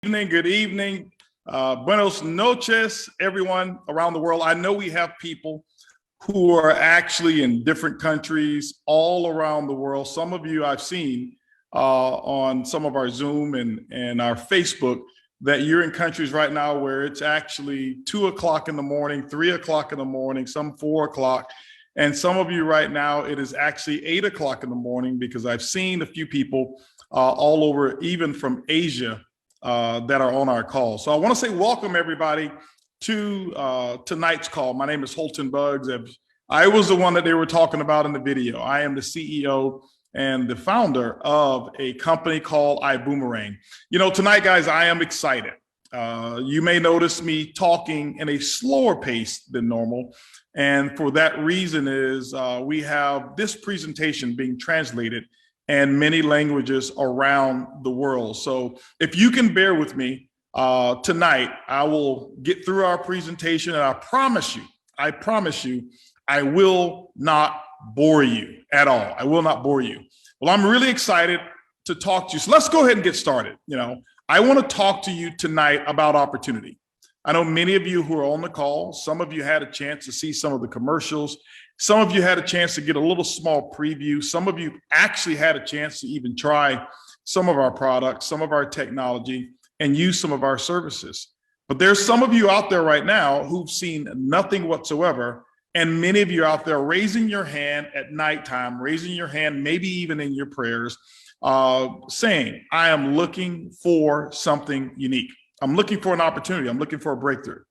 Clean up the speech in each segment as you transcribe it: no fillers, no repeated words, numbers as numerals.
Good evening. Buenos noches, everyone around the world. I know we have people who are actually in different countries all around the world. Some of you I've seen on some of our Zoom and our Facebook that you're in countries right now where it's actually 2 o'clock in the morning, 3 o'clock in the morning, some 4 o'clock. And some of you right now, it is actually 8 o'clock in the morning because I've seen a few people all over, even from Asia, that are on our call. So I want to say welcome everybody to tonight's call. My name is Holton Buggs. I was the one that they were talking about in the video. I am the CEO and the founder of a company called iBuumerang. You know, tonight, guys, I am excited. You may notice me talking in a slower pace than normal. And for that reason is we have this presentation being translated in many languages around the world. So if you can bear with me tonight, I will get through our presentation, and I promise you, I will not bore you at all. I will not bore you. Well, I'm really excited to talk to you. So let's go ahead and get started. You know, I want to talk to you tonight about opportunity. I know many of you who are on the call, some of you had a chance to see some of the commercials. Some of you had a chance to get a little small preview. Some of you actually had a chance to even try some of our products, some of our technology, and use some of our services. But there's some of you out there right now who've seen nothing whatsoever. And many of you out there raising your hand at nighttime, raising your hand, maybe even in your prayers, saying, I am looking for something unique. I'm looking for an opportunity. I'm looking for a breakthrough.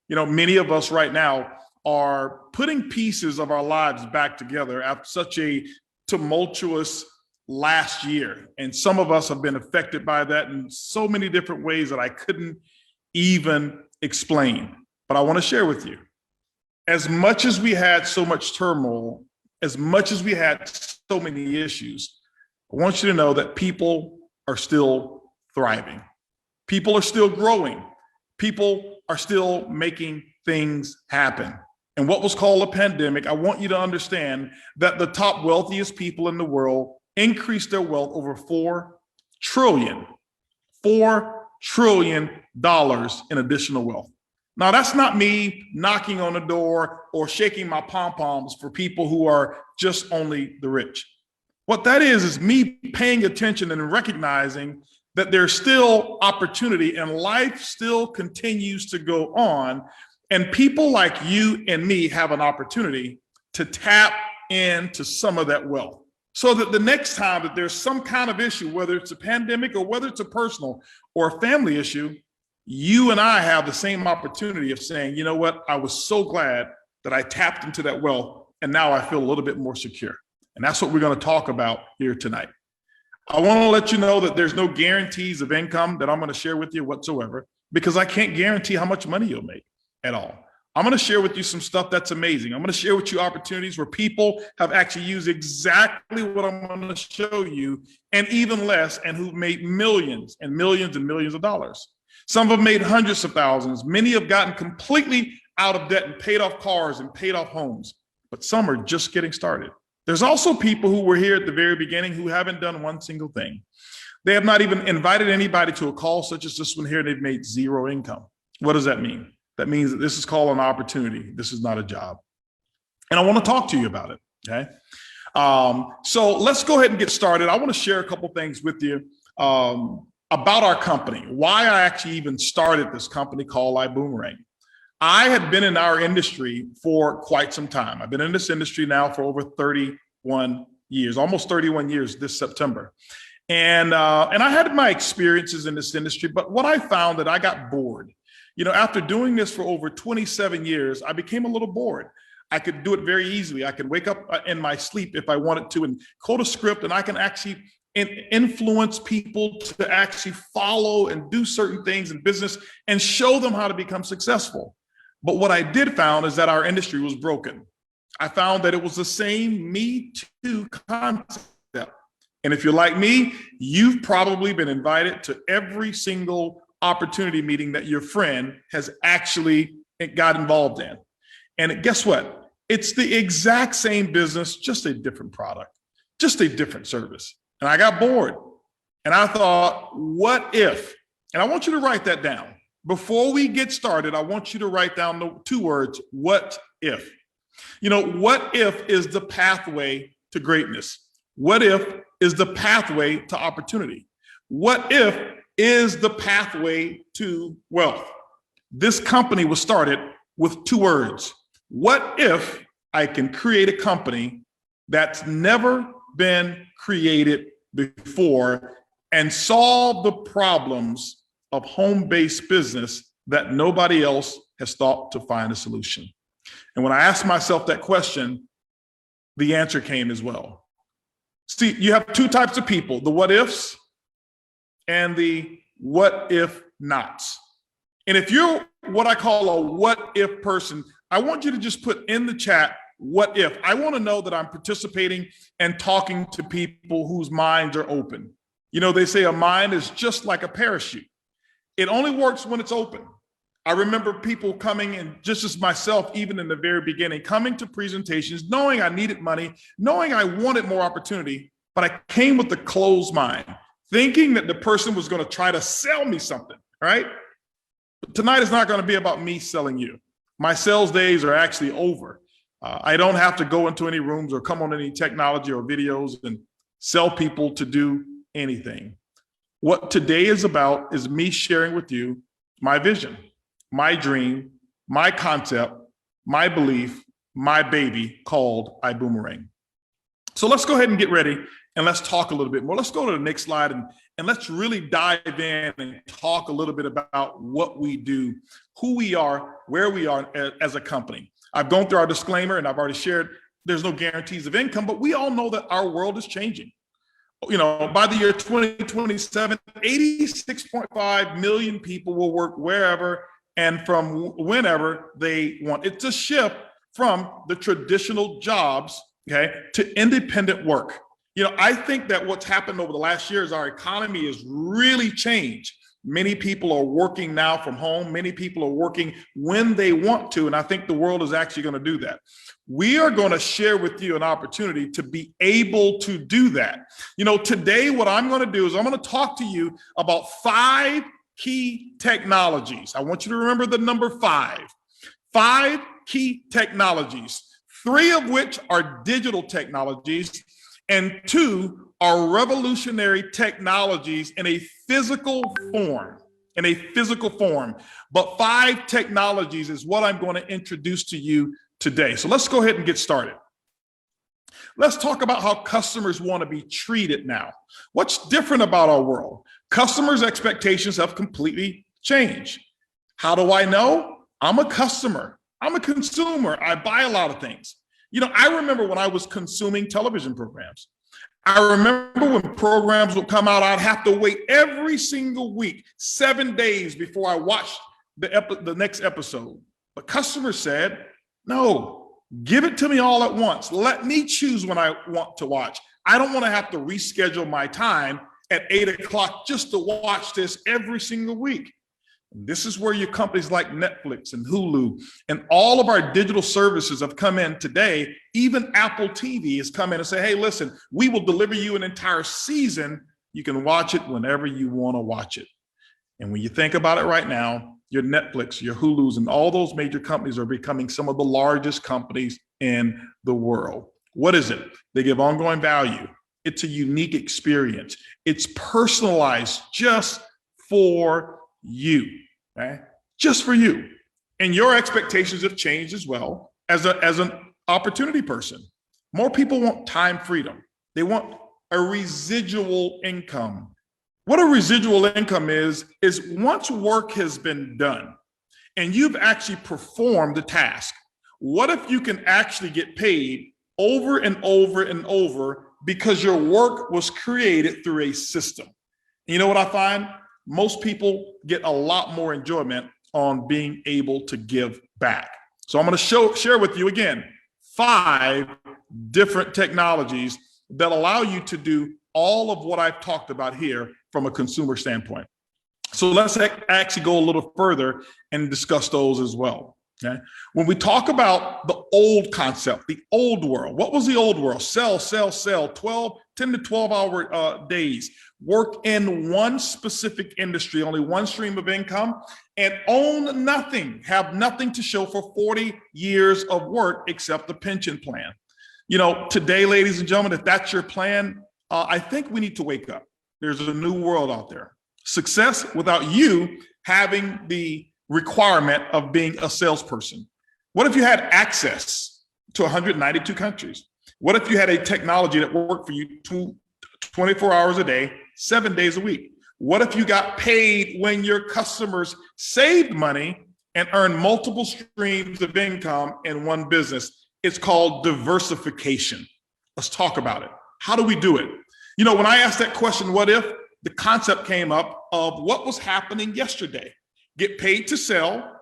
You know, many of us right now are putting pieces of our lives back together after such a tumultuous last year. And some of us have been affected by that in so many different ways that I couldn't even explain. But I want to share with you, as much as we had so much turmoil, as much as we had so many issues, I want you to know that people are still thriving. People are still growing. People are still making things happen. And what was called a pandemic, I want you to understand that the top wealthiest people in the world increased their wealth over $4 trillion in additional wealth. Now, that's not me knocking on the door or shaking my pom-poms for people who are just only the rich. What that is me paying attention and recognizing that there's still opportunity and life still continues to go on. And people like you and me have an opportunity to tap into some of that wealth so that the next time that there's some kind of issue, whether it's a pandemic or whether it's a personal or a family issue, you and I have the same opportunity of saying, you know what, I was so glad that I tapped into that wealth and now I feel a little bit more secure. And that's what we're going to talk about here tonight. I want to let you know that there's no guarantees of income that I'm going to share with you whatsoever, because I can't guarantee how much money you'll make at all. I'm going to share with you some stuff that's amazing. I'm going to share with you opportunities where people have actually used exactly what I'm going to show you and even less, and who've made millions and millions and millions of dollars. Some have made hundreds of thousands. Many have gotten completely out of debt and paid off cars and paid off homes, but some are just getting started. There's also people who were here at the very beginning who haven't done one single thing. They have not even invited anybody to a call such as this one here. They've made zero income. What does that mean? That means that this is called an opportunity. This is not a job. And I want to talk to you about it, okay? So let's go ahead and get started. I want to share a couple things with you about our company, why I actually even started this company called iBuumerang. I had been in our industry for quite some time. I've been in this industry now for over 31 years, almost 31 years this September. And I had my experiences in this industry, but what I found that I got bored. You know, after doing this for over 27 years, I became a little bored. I could do it very easily. I could wake up in my sleep if I wanted to and code a script, and I can actually influence people to actually follow and do certain things in business and show them how to become successful. But what I did found is that our industry was broken. I found that it was the same Me Too concept. And if you're like me, you've probably been invited to every single opportunity meeting that your friend has actually got involved in. And guess what? It's the exact same business, just a different product, just a different service. And I got bored. And I thought, what if And I want you to write that down. Before we get started, I want you to write down the two words, what if? You know, what if is the pathway to greatness? What if is the pathway to opportunity? What if is the pathway to wealth? This company was started with two words. What if I can create a company that's never been created before and solve the problems of home-based business that nobody else has thought to find a solution? And when I asked myself that question, the answer came as well. See, you have two types of people, the what ifs and the what if nots. And if you're what I call a what if person, I want you to just put in the chat, what if? I want to know that I'm participating and talking to people whose minds are open. You know, they say a mind is just like a parachute. It only works when it's open. I remember people coming in, just as myself, even in the very beginning, coming to presentations, knowing I needed money, knowing I wanted more opportunity, but I came with a closed mind, thinking that the person was going to try to sell me something, right? But tonight is not going to be about me selling you. My sales days are actually over. I don't have to go into any rooms or come on any technology or videos and sell people to do anything. What today is about is me sharing with you my vision, my dream, my concept, my belief, my baby called iBuumerang. So let's go ahead and get ready and let's talk a little bit more. Let's go to the next slide and let's really dive in and talk a little bit about what we do, who we are, where we are as a company. I've gone through our disclaimer and I've already shared there's no guarantees of income, but we all know that our world is changing. You know, by the year 2027, 86.5 million people will work wherever and from whenever they want. It's a shift from the traditional jobs, okay, to independent work. You know, I think that what's happened over the last year is our economy has really changed. Many people are working now from home. Many people are working when they want to, and I think the world is actually going to do that. We are going to share with you an opportunity to be able to do that. You know, today what I'm going to do is I'm going to talk to you about 5 key technologies. I want you to remember the number 5. 5 key technologies, 3 of which are digital technologies, and 2 are revolutionary technologies in a physical form, But 5 technologies is what I'm going to introduce to you today. So let's go ahead and get started. Let's talk about how customers want to be treated now. What's different about our world? Customers' expectations have completely changed. How do I know? I'm a customer. I'm a consumer. I buy a lot of things. You know, I remember when I was consuming television programs. I remember when programs would come out, I'd have to wait every single week, 7 days before I watched the next episode. But customers said, no, give it to me all at once. Let me choose when I want to watch. I don't want to have to reschedule my time at 8 o'clock just to watch this every single week. This is where your companies like Netflix and Hulu and all of our digital services have come in today. Even Apple TV has come in and say, hey, listen, we will deliver you an entire season. You can watch it whenever you want to watch it. And when you think about it right now, your Netflix, your Hulus, and all those major companies are becoming some of the largest companies in the world. What is it? They give ongoing value. It's a unique experience. It's personalized just for you, okay? Just for you. And your expectations have changed as well as an opportunity person. More people want time freedom. They want a residual income. What a residual income is once work has been done and you've actually performed the task, what if you can actually get paid over and over and over because your work was created through a system? You know what I find? Most people get a lot more enjoyment on being able to give back. So I'm going to share with you again 5 different technologies that allow you to do all of what I've talked about here from a consumer standpoint. So let's actually go a little further and discuss those as well. Okay. When we talk about the old concept, the old world, what was the old world? Sell, 10 to 12 hour days, work in one specific industry, only one stream of income, and own nothing, have nothing to show for 40 years of work except the pension plan. You know, today, ladies and gentlemen, if that's your plan, I think we need to wake up. There's a new world out there. Success without you having the requirement of being a salesperson. What if you had access to 192 countries? What if you had a technology that worked for you 24 hours a day, 7 days a week? What if you got paid when your customers saved money and earned multiple streams of income in one business? It's called diversification. Let's talk about it. How do we do it? You know, when I asked that question, what if, the concept came up of what was happening yesterday. Get paid to sell,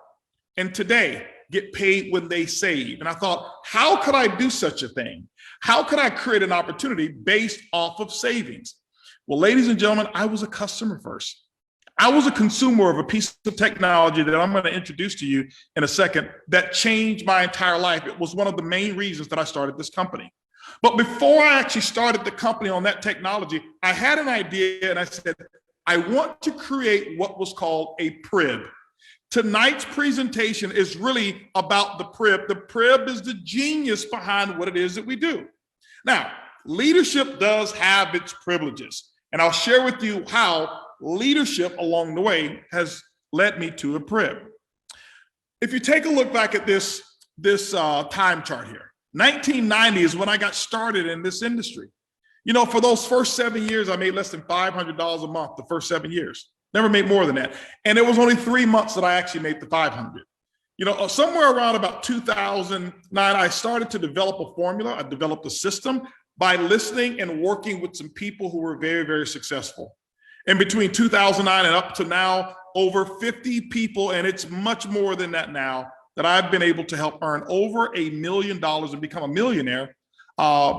and today get paid when they save. And I thought, how could I do such a thing? How could I create an opportunity based off of savings? Well, ladies and gentlemen, I was a customer first. I was a consumer of a piece of technology that I'm going to introduce to you in a second that changed my entire life. It was one of the main reasons that I started this company. But before I actually started the company on that technology, I had an idea and I said, I want to create what was called a PRIB. Tonight's presentation is really about the PRIB. The PRIB is the genius behind what it is that we do. Now, leadership does have its privileges, and I'll share with you how leadership along the way has led me to a PRIB. If you take a look back at this time chart here, 1990 is when I got started in this industry. You know, for those first 7 years, I made less than $500 a month, the first 7 years. Never made more than that. And it was only 3 months that I actually made the 500. You know, somewhere around about 2009, I started to develop a formula. I developed a system by listening and working with some people who were very, very successful. And between 2009 and up to now, over 50 people, and it's much more than that now, that I've been able to help earn over $1 million and become a millionaire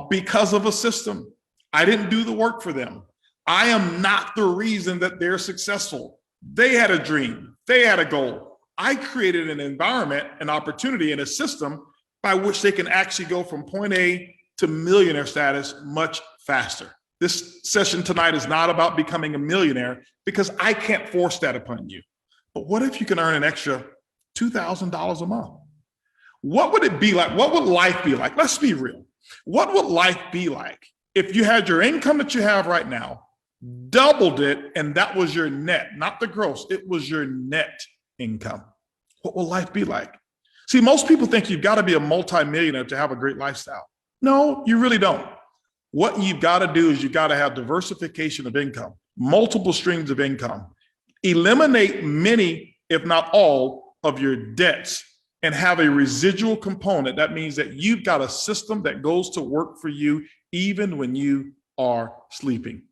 because of a system. I didn't do the work for them. I am not the reason that they're successful. They had a dream. They had a goal. I created an environment, an opportunity, and a system by which they can actually go from point A to millionaire status much faster. This session tonight is not about becoming a millionaire because I can't force that upon you. But what if you can earn an extra $2,000 a month? What would it be like? What would life be like? Let's be real. What would life be like if you had your income that you have right now, doubled it, and that was your net, not the gross, it was your net income? What will life be like? See, most people think you've got to be a multimillionaire to have a great lifestyle. No, you really don't. What you've got to do is you've got to have diversification of income, multiple streams of income, eliminate many, if not all, of your debts, and have a residual component. That means that you've got a system that goes to work for you even when you are sleeping.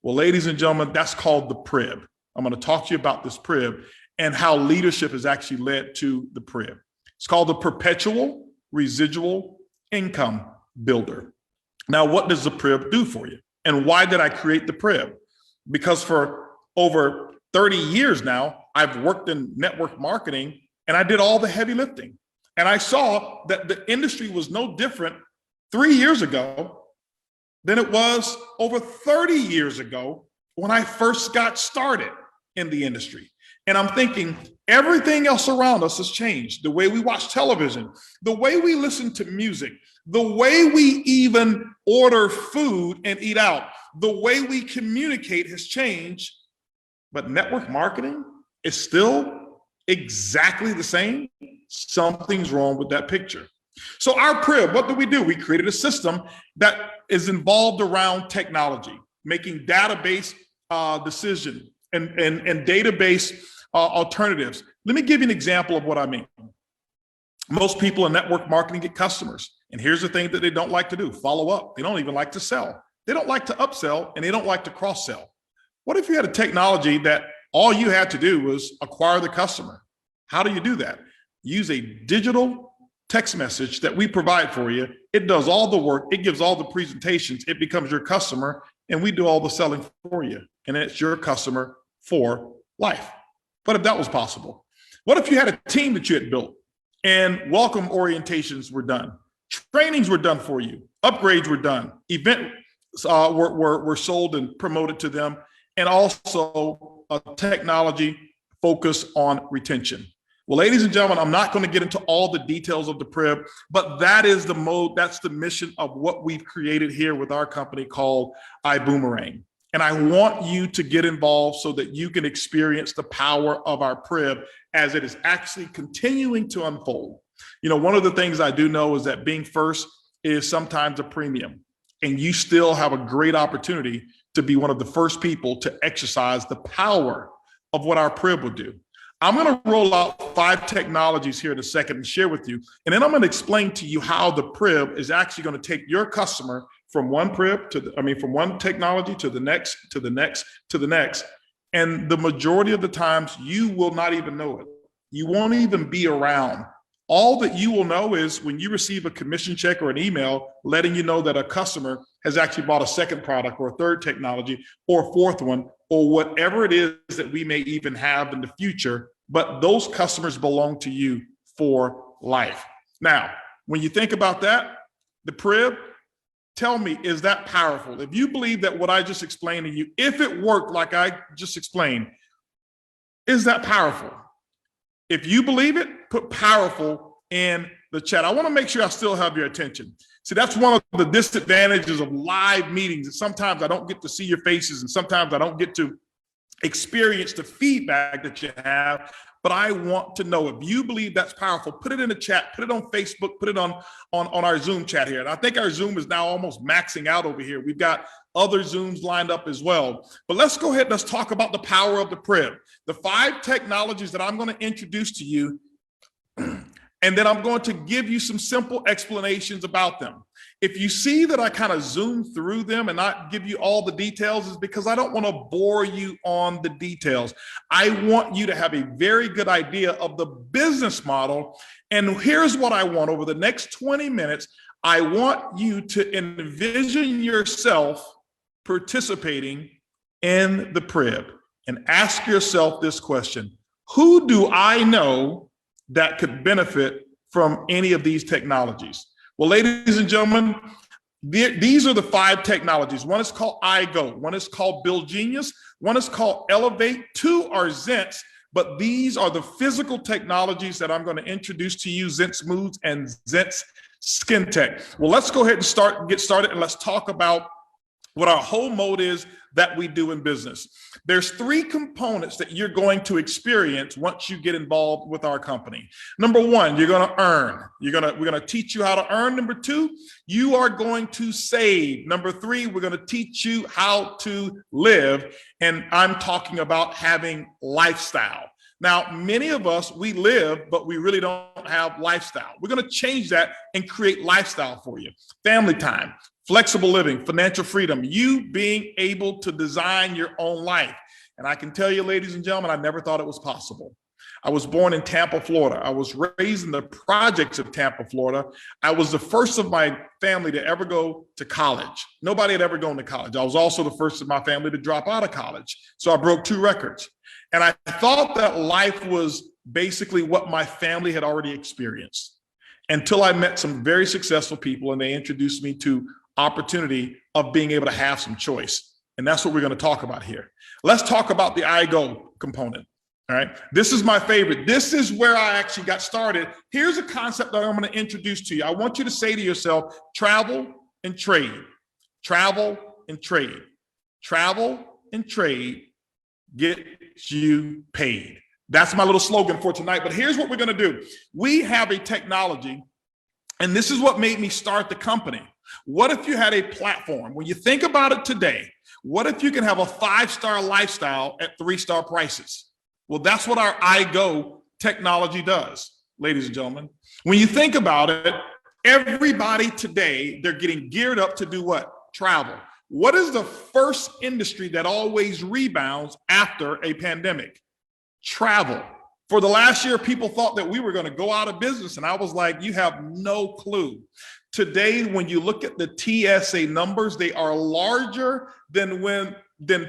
Well, ladies and gentlemen, that's called the PRIB. I'm going to talk to you about this PRIB and how leadership has actually led to the PRIB. It's called the Perpetual Residual Income Builder. Now, what does the PRIB do for you? And why did I create the PRIB? Because for over 30 years now, I've worked in network marketing and I did all the heavy lifting. And I saw that the industry was no different 3 years ago than it was over 30 years ago when I first got started in the industry. And I'm thinking everything else around us has changed. The way we watch television, the way we listen to music, the way we even order food and eat out, the way we communicate has changed, but network marketing is still exactly the same. Something's wrong with that picture. So our PRIB, what do? We created a system that is involved around technology, making database decision and database alternatives. Let me give you an example of what I mean. Most people in network marketing get customers. And here's the thing that they don't like to do: follow up. They don't even like to sell. They don't like to upsell, and they don't like to cross sell. What if you had a technology that all you had to do was acquire the customer? How do you do that? Use a digital text message that we provide for you. It does all the work. It gives all the presentations. It becomes your customer, and we do all the selling for you. And it's your customer for life. What if that was possible? What if you had a team that you had built? and welcome orientations were done. Trainings were done for you. Upgrades were done. Events were sold and promoted to them, and also a technology focus on retention. Well, ladies and gentlemen, I'm not going to get into all the details of the PRIB, but that is the mode, that's the mission of what we've created here with our company called iBuumerang. And I want you to get involved so that you can experience the power of our PRIB as it is actually continuing to unfold. You know, one of the things I do know is that being first is sometimes a premium, and you still have a great opportunity to be one of the first people to exercise the power of what our PRIB will do. I'm going to roll out 5 technologies here in a second and share with you. And then I'm going to explain to you how the PRIB is actually going to take your customer from one PRIB to from one technology to the next, to the next, to the next. And the majority of the times you will not even know it. You won't even be around. All that you will know is when you receive a commission check or an email letting you know that a customer has actually bought a second product or a third technology or a fourth one, or whatever it is that we may even have in the future, but those customers belong to you for life. Now, when you think about that, the PRIB, tell me, is that powerful? If you believe that what I just explained to you, if it worked like I just explained, is that powerful? If you believe it, put powerful in the chat. I want to make sure I still have your attention. See, that's one of the disadvantages of live meetings. And sometimes I don't get to see your faces, and sometimes I don't get to experience the feedback that you have. But I want to know if you believe that's powerful. Put it in the chat, put it on Facebook, put it on our Zoom chat here. And I think our Zoom is now almost maxing out over here. We've got other Zooms lined up as well. But let's go ahead and let's talk about the power of the PRIB. The 5 technologies that I'm going to introduce to you, and then I'm going to give you some simple explanations about them. If you see that I kind of zoom through them and not give you all the details, is because I don't want to bore you on the details. I want you to have a very good idea of the business model. And here's what I want over the next 20 minutes. I want you to envision yourself participating in the PRIB and ask yourself this question: who do I know that could benefit from any of these technologies? Well, ladies and gentlemen, these are the 5 technologies. One is called iGo, one is called Build Genius, one is called Elevate, 2 are Zents, but these are the physical technologies that I'm going to introduce to you: Zents Moods and Zents Skin Tech. Well, let's go ahead and get started, and let's talk about what our whole mode is that we do in business. There's 3 components that you're going to experience once you get involved with our company. Number 1, you're going to earn. We're going to teach you how to earn. Number 2, you are going to save. Number 3, we're going to teach you how to live. And I'm talking about having lifestyle. Now, many of us, we live, but we really don't have lifestyle. We're going to change that and create lifestyle for you. Family time, flexible living, financial freedom, you being able to design your own life. And I can tell you, ladies and gentlemen, I never thought it was possible. I was born in Tampa, Florida. I was raised in the projects of Tampa, Florida. I was the first of my family to ever go to college. Nobody had ever gone to college. I was also the first of my family to drop out of college. So I broke 2 records. And I thought that life was basically what my family had already experienced, until I met some very successful people and they introduced me to opportunity of being able to have some choice. And that's what we're going to talk about here. Let's talk about the iGo component. All right. This is my favorite. This is where I actually got started. Here's a concept that I'm going to introduce to you. I want you to say to yourself, travel and trade, travel and trade, travel and trade gets you paid. That's my little slogan for tonight. But here's what we're going to do. We have a technology, and this is what made me start the company. What if you had a platform? When you think about it today, what if you can have a 5-star lifestyle at 3-star prices? Well, that's what our iGo technology does, ladies and gentlemen. When you think about it, everybody today, they're getting geared up to do what? Travel. What is the first industry that always rebounds after a pandemic? Travel. For the last year, people thought that we were going to go out of business. And I was like, you have no clue. Today, when you look at the TSA numbers, they are larger than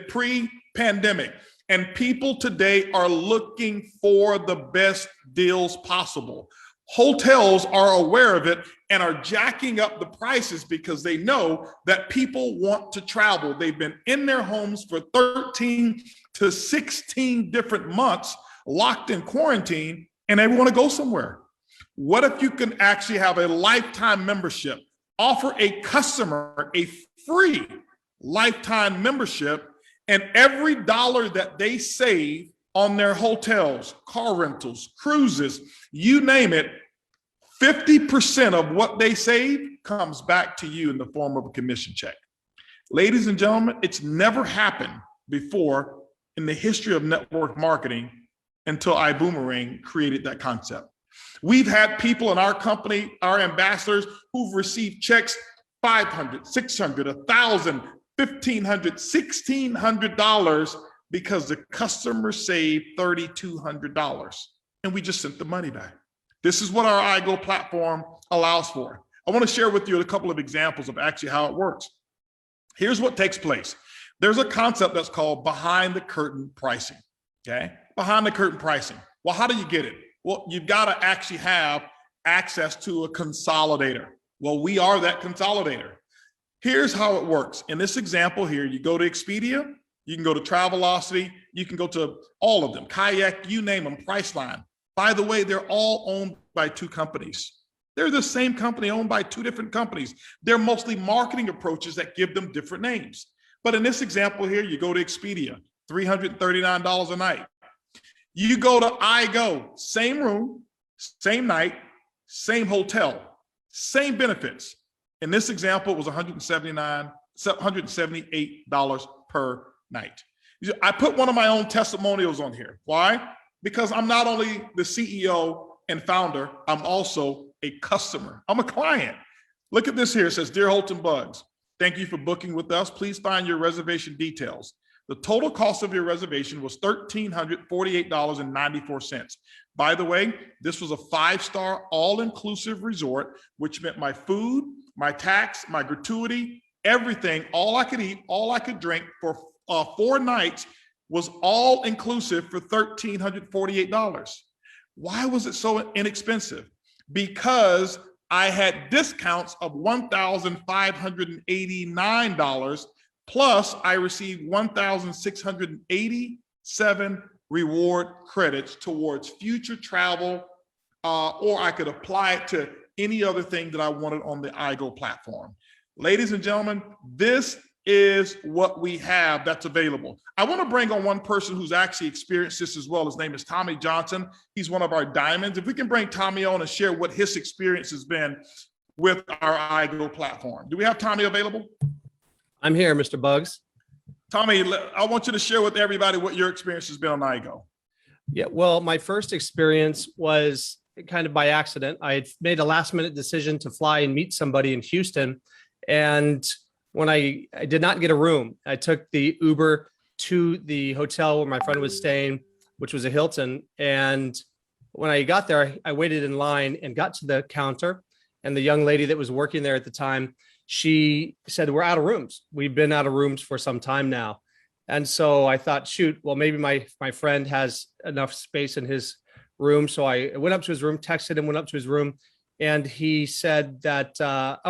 pre-pandemic. And people today are looking for the best deals possible. Hotels are aware of it and are jacking up the prices because they know that people want to travel. They've been in their homes for 13 to 16 different months, locked in quarantine, and they want to go somewhere. What if you can actually have a lifetime membership, offer a customer a free lifetime membership, and every dollar that they save on their hotels, car rentals, cruises, you name it, 50% of what they save comes back to you in the form of a commission check. Ladies and gentlemen, it's never happened before in the history of network marketing until iBuumerang created that concept. We've had people in our company, our ambassadors, who've received checks $500, $600, $1,000, $1,500, $1,600 because the customer saved $3,200 and we just sent the money back. This is what our iGo platform allows for. I want to share with you a couple of examples of actually how it works. Here's what takes place. There's a concept that's called behind the curtain pricing, okay? Behind the curtain pricing. Well, how do you get it? Well, you've got to actually have access to a consolidator. Well, we are that consolidator. Here's how it works. In this example here, you go to Expedia, you can go to Travelocity, you can go to all of them, Kayak, you name them, Priceline. By the way, they're all owned by two companies. They're the same company owned by two different companies. They're mostly marketing approaches that give them different names. But in this example here, you go to Expedia, $339 a night. You go to iGo, same room, same night, same hotel, same benefits. In this example, it was $178 per night. I put one of my own testimonials on here. Why? Because I'm not only the CEO and founder, I'm also a customer. I'm a client. Look at this here. It says, Dear Holton Buggs, thank you for booking with us. Please find your reservation details. The total cost of your reservation was $1,348.94. By the way, this was a 5-star all-inclusive resort, which meant my food, my tax, my gratuity, everything, all I could eat, all I could drink for 4 nights was all inclusive for $1,348. Why was it so inexpensive? Because I had discounts of $1,589, plus I received 1,687 reward credits towards future travel, or I could apply it to any other thing that I wanted on the iGo platform. Ladies and gentlemen, this is what we have that's available. I want to bring on one person who's actually experienced this as well. His name is Tommy Johnson. He's one of our diamonds. If we can bring Tommy on and share what his experience has been with our iGo platform. Do we have Tommy available? I'm here, Mr. Buggs. Tommy, I want you to share with everybody what your experience has been on iGo. Yeah, well, my first experience was kind of by accident. I had made a last minute decision to fly and meet somebody in Houston. And when I did not get a room, I took the Uber to the hotel where my friend was staying, which was a Hilton. And when I got there, I waited in line and got to the counter. And the young lady that was working there at the time, she said, we're out of rooms. We've been out of rooms for some time now. And so I thought, shoot, well, maybe my friend has enough space in his room. So I went up to his room, texted him, went up to his room. And he said that,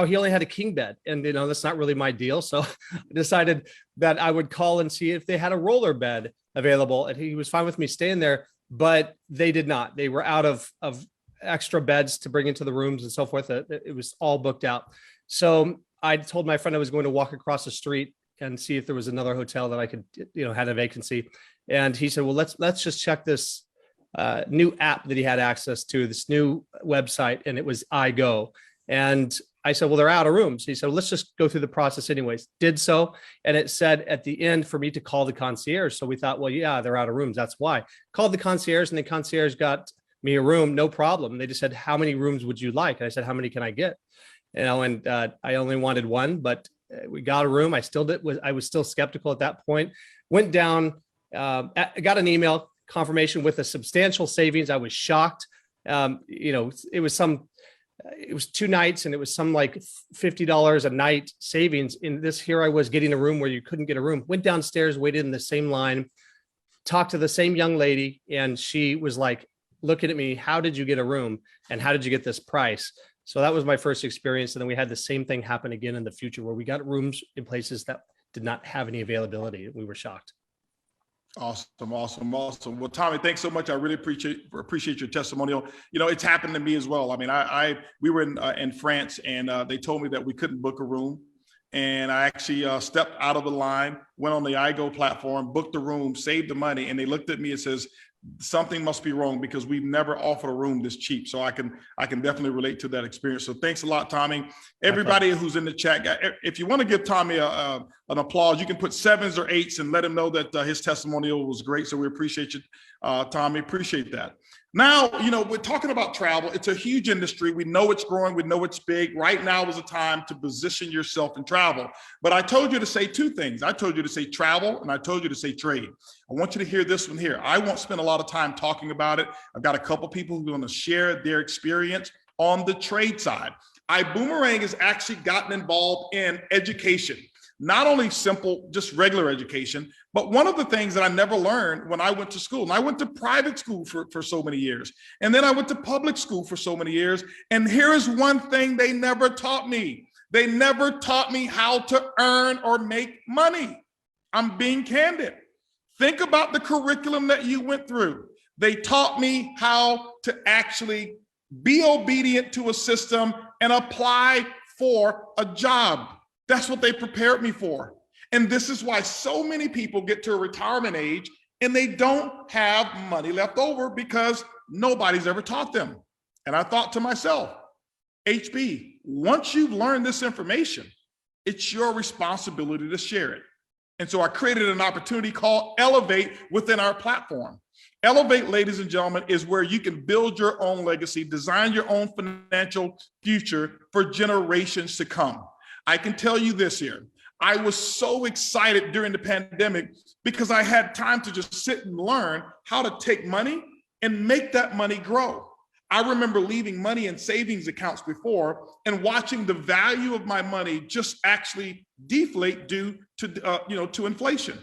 he only had a king bed. And, that's not really my deal. So I decided that I would call and see if they had a roller bed available. And he was fine with me staying there, but they did not. They were out of extra beds to bring into the rooms and so forth. It was all booked out. So I told my friend I was going to walk across the street and see if there was another hotel that I could, had a vacancy. And he said, well, let's just check this new app that he had access to, this new website, and it was iGo. And I said, well, they're out of rooms. He said, well, let's just go through the process anyways. Did so. And it said at the end for me to call the concierge. So we thought, well, yeah, they're out of rooms. That's why. Called the concierge, and the concierge got me a room, no problem. They just said, how many rooms would you like? And I said, how many can I get? And I only wanted one, but we got a room. I was still skeptical at that point. Went down, got an email confirmation with a substantial savings. I was shocked. It was 2 nights and it was some like $50 a night savings in this. Here I was getting a room where you couldn't get a room. Went downstairs, waited in the same line, talked to the same young lady, and she was like, looking at me, how did you get a room and how did you get this price? So that was my first experience. And then we had the same thing happen again in the future where we got rooms in places that did not have any availability. We were shocked. Awesome, awesome, awesome. Well, Tommy, thanks so much. I really appreciate your testimonial. You know, it's happened to me as well. I mean, we were in France, and they told me that we couldn't book a room, and I actually stepped out of the line, went on the iGo platform, booked the room, saved the money, and they looked at me and says, something must be wrong because we've never offered a room this cheap. So I can definitely relate to that experience. So thanks a lot, Tommy. Everybody who's in the chat, if you want to give Tommy an applause, you can put 7s or 8s and let him know that his testimonial was great. So we appreciate you, Tommy. Appreciate that. Now, you know, we're talking about travel. It's a huge industry. We know it's growing. We know it's big. Right now is a time to position yourself in travel. But I told you to say 2 things. I told you to say travel, and I told you to say trade. I want you to hear this one here. I won't spend a lot of time talking about it. I've got a couple people who are going to share their experience on the trade side. iBuumerang has actually gotten involved in education. Not only simple, just regular education, but one of the things that I never learned when I went to school, and I went to private school for so many years, and then I went to public school for so many years, and here is one thing they never taught me. They never taught me how to earn or make money. I'm being candid. Think about the curriculum that you went through. They taught me how to actually be obedient to a system and apply for a job. That's what they prepared me for. And this is why so many people get to a retirement age and they don't have money left over because nobody's ever taught them. And I thought to myself, HB, once you've learned this information, it's your responsibility to share it. And so I created an opportunity called Elevate within our platform. Elevate, ladies and gentlemen, is where you can build your own legacy, design your own financial future for generations to come. I can tell you this here. I was so excited during the pandemic because I had time to just sit and learn how to take money and make that money grow. I remember leaving money in savings accounts before and watching the value of my money just actually deflate due to, to inflation.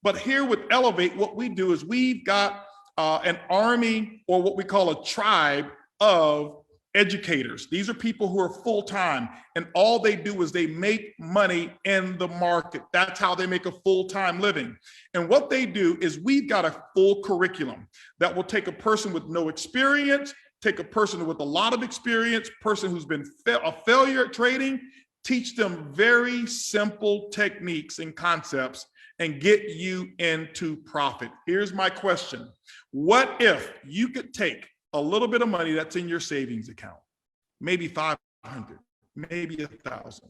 But here with Elevate, what we do is we've got an army, or what we call a tribe of educators. These are people who are full-time, and all they do is they make money in the market. That's how they make a full-time living. And what they do is we've got a full curriculum that will take a person with no experience, take a person with a lot of experience, person who's been a failure at trading, teach them very simple techniques and concepts and get you into profit. Here's my question. What if you could take a little bit of money that's in your savings account, maybe 500, maybe 1,000.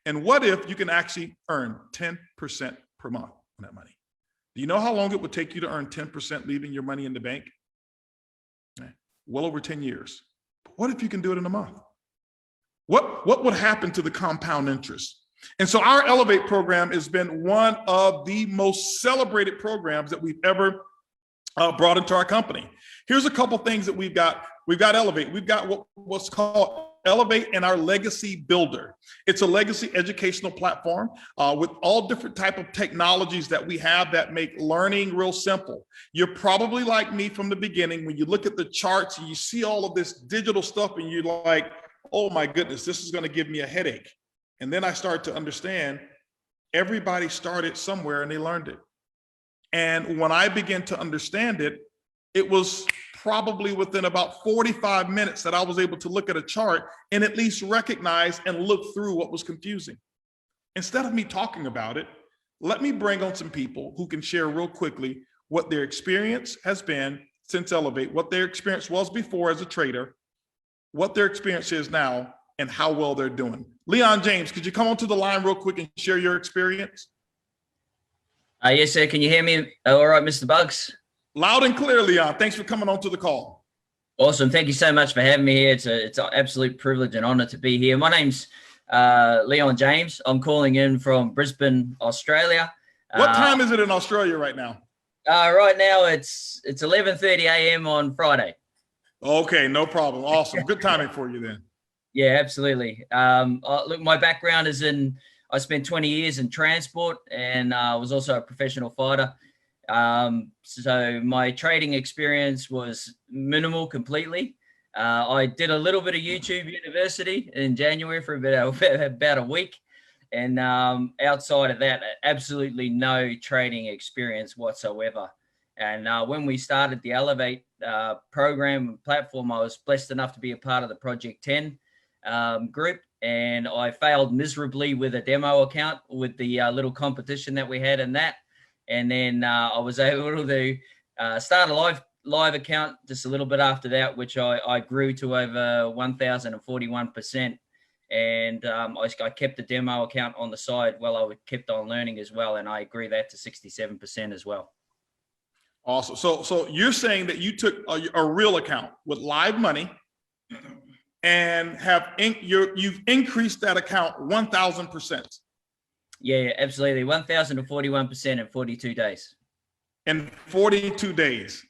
And what if you can actually earn 10% per month on that money? Do you know how long it would take you to earn 10% leaving your money in the bank? Well over 10 years. What if you can do it in a month? What would happen to the compound interest? And so our Elevate program has been one of the most celebrated programs that we've ever brought into our company. Here's a couple things that we've got. We've got Elevate. We've got what's called Elevate and our Legacy Builder. It's a legacy educational platform with all different type of technologies that we have that make learning real simple. You're probably like me from the beginning. When you look at the charts and you see all of this digital stuff and you're like, oh my goodness, this is going to give me a headache. And then I started to understand everybody started somewhere and they learned it. And when I began to understand it, it was probably within about 45 minutes that I was able to look at a chart and at least recognize and look through what was confusing. Instead of me talking about it, let me bring on some people who can share real quickly what their experience has been since Elevate, what their experience was before as a trader, what their experience is now, and how well they're doing. Leon James, could you come onto the line real quick and share your experience? Yes, sir. Can you hear me? All right, Mr. Buggs. Loud and clear, Leon. Thanks for coming on to the call. Awesome. Thank you so much for having me here. It's an absolute privilege and honor to be here. My name's Leon James. I'm calling in from Brisbane, Australia. What time is it in Australia right now? Right now, it's 11:30 a.m. on Friday. Okay, no problem. Awesome. Good timing for you then. Yeah, absolutely. Look, my background is I spent 20 years in transport, and I was also a professional fighter. So my trading experience was minimal completely. I did a little bit of YouTube University in January for about a week. And outside of that, absolutely no trading experience whatsoever. And when we started the Elevate program and platform, I was blessed enough to be a part of the Project 10 group. And I failed miserably with a demo account with the little competition that we had in that. And then I was able to start a live account just a little bit after that, which I grew to over 1,041%. And I kept the demo account on the side while I kept on learning as well. And I grew that to 67% as well. Awesome. So you're saying that you took a real account with live money and you've increased that account 1,000%. Yeah, absolutely. 1,041% in 42 days. In 42 days.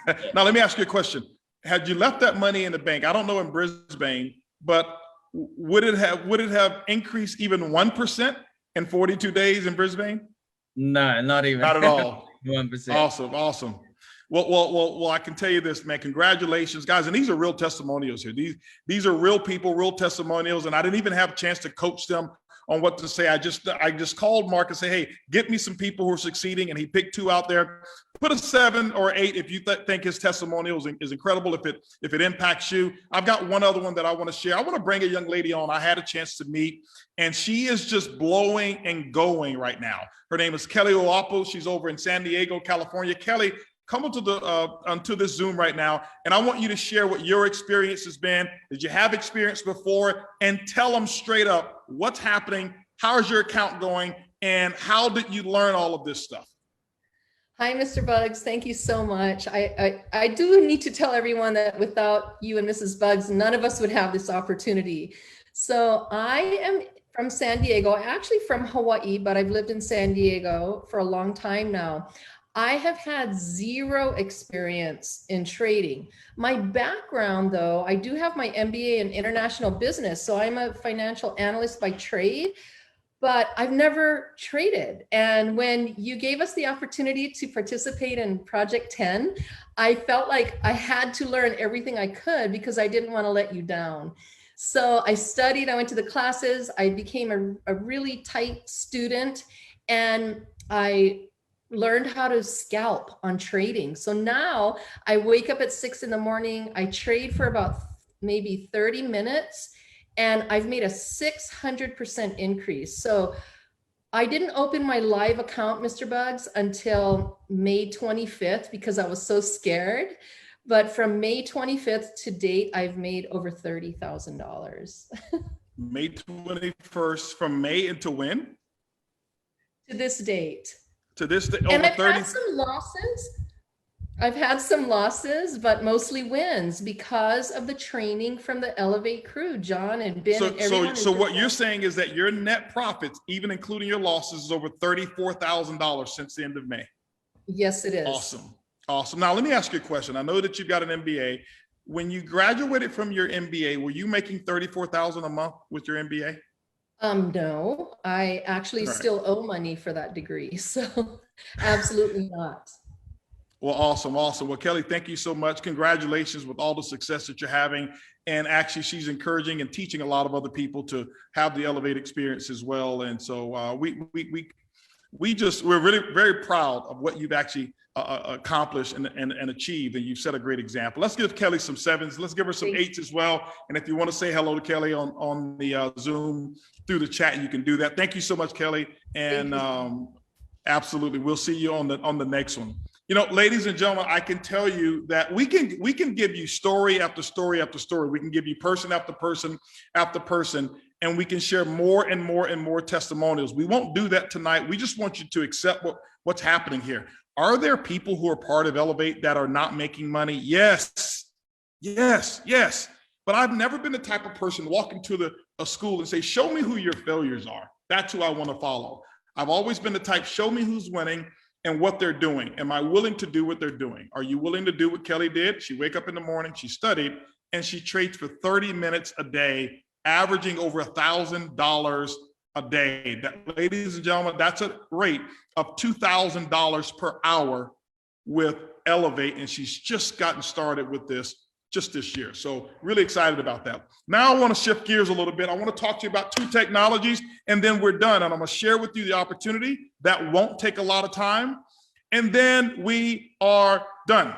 Yeah. Now, let me ask you a question. Had you left that money in the bank, I don't know in Brisbane, but would it have increased even 1% in 42 days in Brisbane? No, not even. Not at all. 1%. Awesome. Well, I can tell you this, man. Congratulations, guys. And these are real testimonials here. These are real people, real testimonials. And I didn't even have a chance to coach them on what to say. I just called Mark and say, hey, get me some people who are succeeding. And he picked 2 out there. Put a 7 or 8 if you think his testimonial is incredible, if it impacts you. I've got one other one that I want to share. I want to bring a young lady on I had a chance to meet, and she is just blowing and going right now. Her name is Kelly Oapo. She's over in San Diego, California. Kelly, come onto this Zoom right now, and I want you to share what your experience has been. Did you have experience before? And tell them straight up what's happening, how's your account going, and how did you learn all of this stuff? Hi, Mr. Buggs. Thank you so much. I do need to tell everyone that without you and Mrs. Buggs, none of us would have this opportunity. So I am from San Diego, actually from Hawaii, but I've lived in San Diego for a long time now. I have had 0 experience in trading. My background, though, I do have my MBA in international business. So I'm a financial analyst by trade, but I've never traded. And when you gave us the opportunity to participate in Project 10, I felt like I had to learn everything I could because I didn't want to let you down. So I studied, I went to the classes, I became a really tight student, and I learned how to scalp on trading. So now I wake up at 6 in the morning, I trade for about maybe 30 minutes, and I've made a 600% increase. So I didn't open my live account, Mr. Buggs, until May 25th because I was so scared. But from May 25th to date, I've made over $30,000. May 21st, from May into when? To this date. To this day, And over I've 30. had some losses. I've had some losses, but mostly wins because of the training from the Elevate crew, John and Ben. And everyone. So what you're saying is that your net profits, even including your losses, is over $34,000 since the end of May. Yes, it is. Awesome. Now, let me ask you a question. I know that you've got an MBA. When you graduated from your MBA, were you making $34,000 a month with your MBA? No, I actually still owe money for that degree. So absolutely not. Well, awesome. Well, Kelly, thank you so much. Congratulations with all the success that you're having. And actually, she's encouraging and teaching a lot of other people to have the Elevate experience as well. And so we're really very proud of what you've actually accomplished and achieved. And you've set a great example. Let's give Kelly some 7s. Let's give her some 8s as well. And if you want to say hello to Kelly on the Zoom through the chat, you can do that. Thank you so much, Kelly. And absolutely, we'll see you on the next one. You know, ladies and gentlemen, I can tell you that we can give you story after story after story. We can give you person after person after person, and we can share more and more and more testimonials. We won't do that tonight. We just want you to accept what's happening here. Are there people who are part of Elevate that are not making money? Yes. But I've never been the type of person walk into a school and say, show me who your failures are. That's who I want to follow. I've always been the type, show me who's winning and what they're doing. Am I willing to do what they're doing? Are you willing to do what Kelly did? She wake up in the morning, she studied, and she trades for 30 minutes a day, averaging over $1,000 a day. That, ladies and gentlemen, that's a rate of $2,000 per hour with Elevate, and she's just gotten started with this just this year. So really excited about that. Now I want to shift gears a little bit. I want to talk to you about 2 technologies, and then we're done. And I'm going to share with you the opportunity that won't take a lot of time. And then we are done.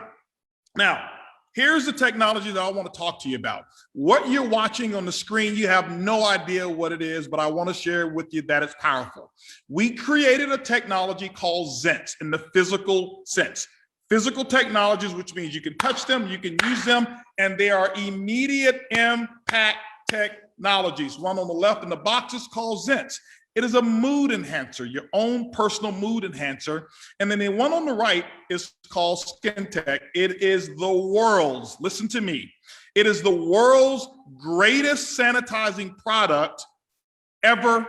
Now, here's the technology that I want to talk to you about. What you're watching on the screen, you have no idea what it is, but I want to share with you that it's powerful. We created a technology called Zents in the physical sense. Physical technologies, which means you can touch them, you can use them, and they are immediate impact technologies. One on the left in the box is called Zents. It is a mood enhancer, your own personal mood enhancer. And then the one on the right is called Skin Tech. It is the world's, listen to me, it is the world's greatest sanitizing product ever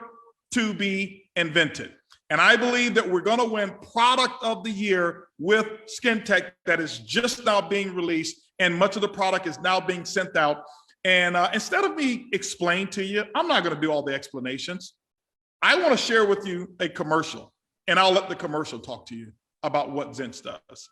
to be invented. And I believe that we're going to win Product of the Year with Skin Tech that is just now being released, and much of the product is now being sent out. And instead of me explain to you, I'm not going to do all the explanations. I want to share with you a commercial, and I'll let the commercial talk to you about what Zents does.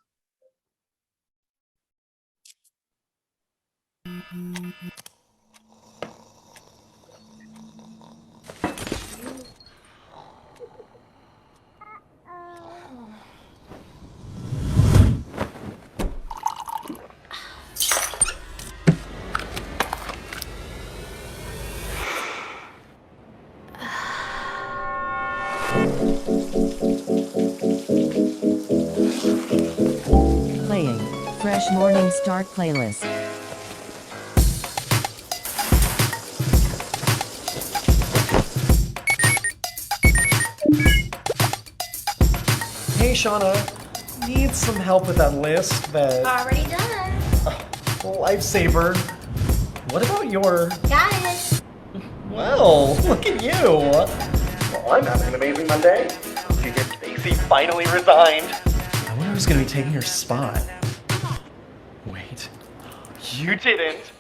Playing Fresh Morning Start playlist. Hey Shauna, need some help with that list that Already done. lifesaver. What about your Got it. well, look at you. Well, I'm having an amazing Monday. Junior Stacy finally resigned. I wonder who's gonna be taking her spot. Wait, you didn't.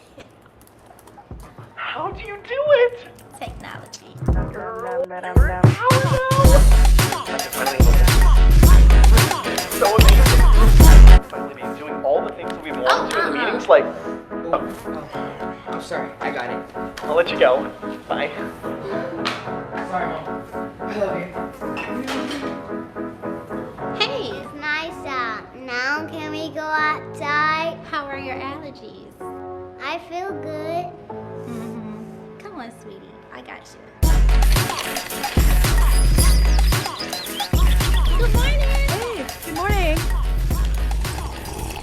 How do you do it? Technology. Girl, you're a power now. I can finally look at this. So amazing. Finally be doing all the things that we wanted to in the meetings, like. Oh, sorry. I got it. I'll let you go. Bye. Sorry, Mom. I love you. Hey, it's nice out. Now can we go outside? How are your allergies? I feel good. Come on, sweetie. I got you. Good morning. Hey, good morning.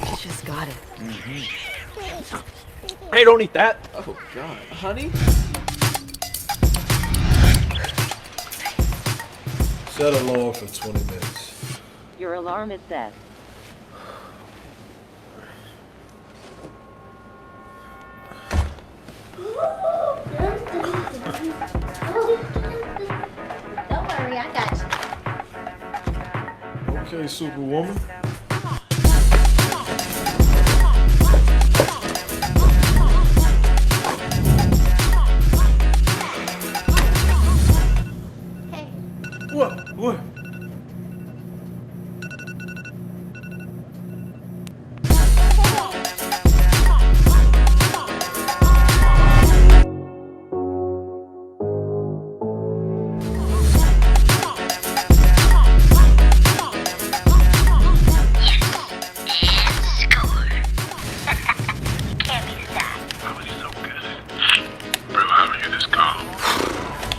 You just got it. Hey, don't eat that. Oh, God. Honey? Set an alarm for 20 minutes. Your alarm is set. Don't worry, I got you. Okay, Superwoman. Hey, What?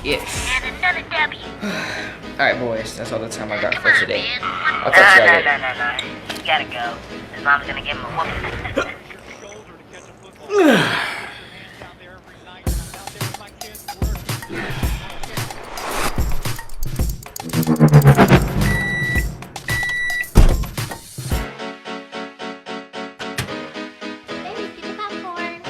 Yes. and another W. Alright, boys. That's all the time I got for today. I'll catch you later. No. You gotta go. His mom's gonna give him a whooping. Baby, get the popcorn.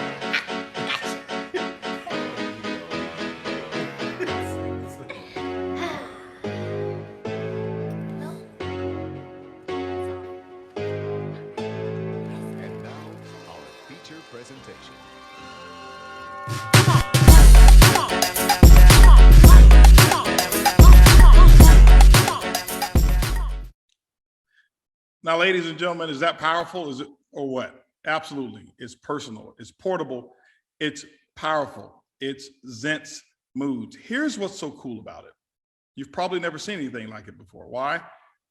And now, our feature presentation. Now, ladies and gentlemen, is that powerful? Is it, or what? Absolutely. It's personal. It's portable. It's powerful. It's Zents Moods. Here's what's so cool about it. You've probably never seen anything like it before. Why?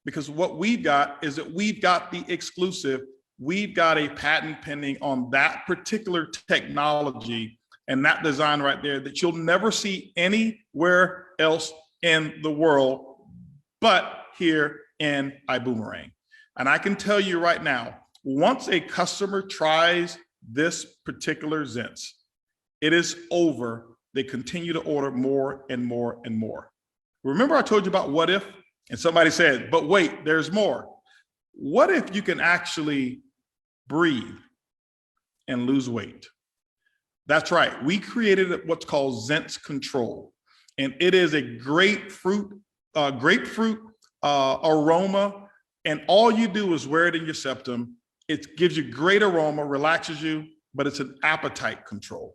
Because what we've got is that we've got the exclusive. We've got a patent pending on that particular technology and that design right there that you'll never see anywhere else in the world, but here in iBuumerang. And I can tell you right now, once a customer tries this particular Zents, it is over. They continue to order more and more and more. Remember I told you about what if? And somebody said, but wait, there's more. What if you can actually breathe and lose weight? That's right. We created what's called Zents Control. And it is a grapefruit aroma. And all you do is wear it in your septum. It gives you great aroma, relaxes you, but it's an appetite control.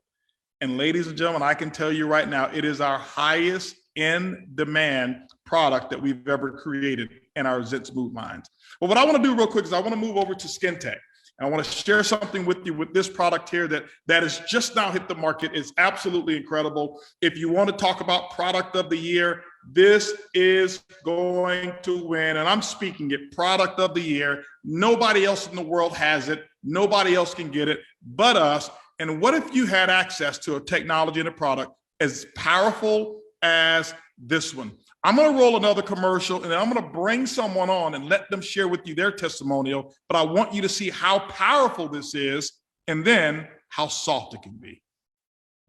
And ladies and gentlemen, I can tell you right now, it is our highest in demand product that we've ever created in our Zents Mood lines. But what I want to do real quick is I want to move over to Skin Tech. And I want to share something with you with this product here that has just now hit the market. It's absolutely incredible. If you want to talk about product of the year, this is going to win. And I'm speaking it, product of the year. Nobody else in the world has it. Nobody else can get it but us. And what if you had access to a technology and a product as powerful as this one? I'm going to roll another commercial and then I'm going to bring someone on and let them share with you their testimonial. But I want you to see how powerful this is and then how soft it can be.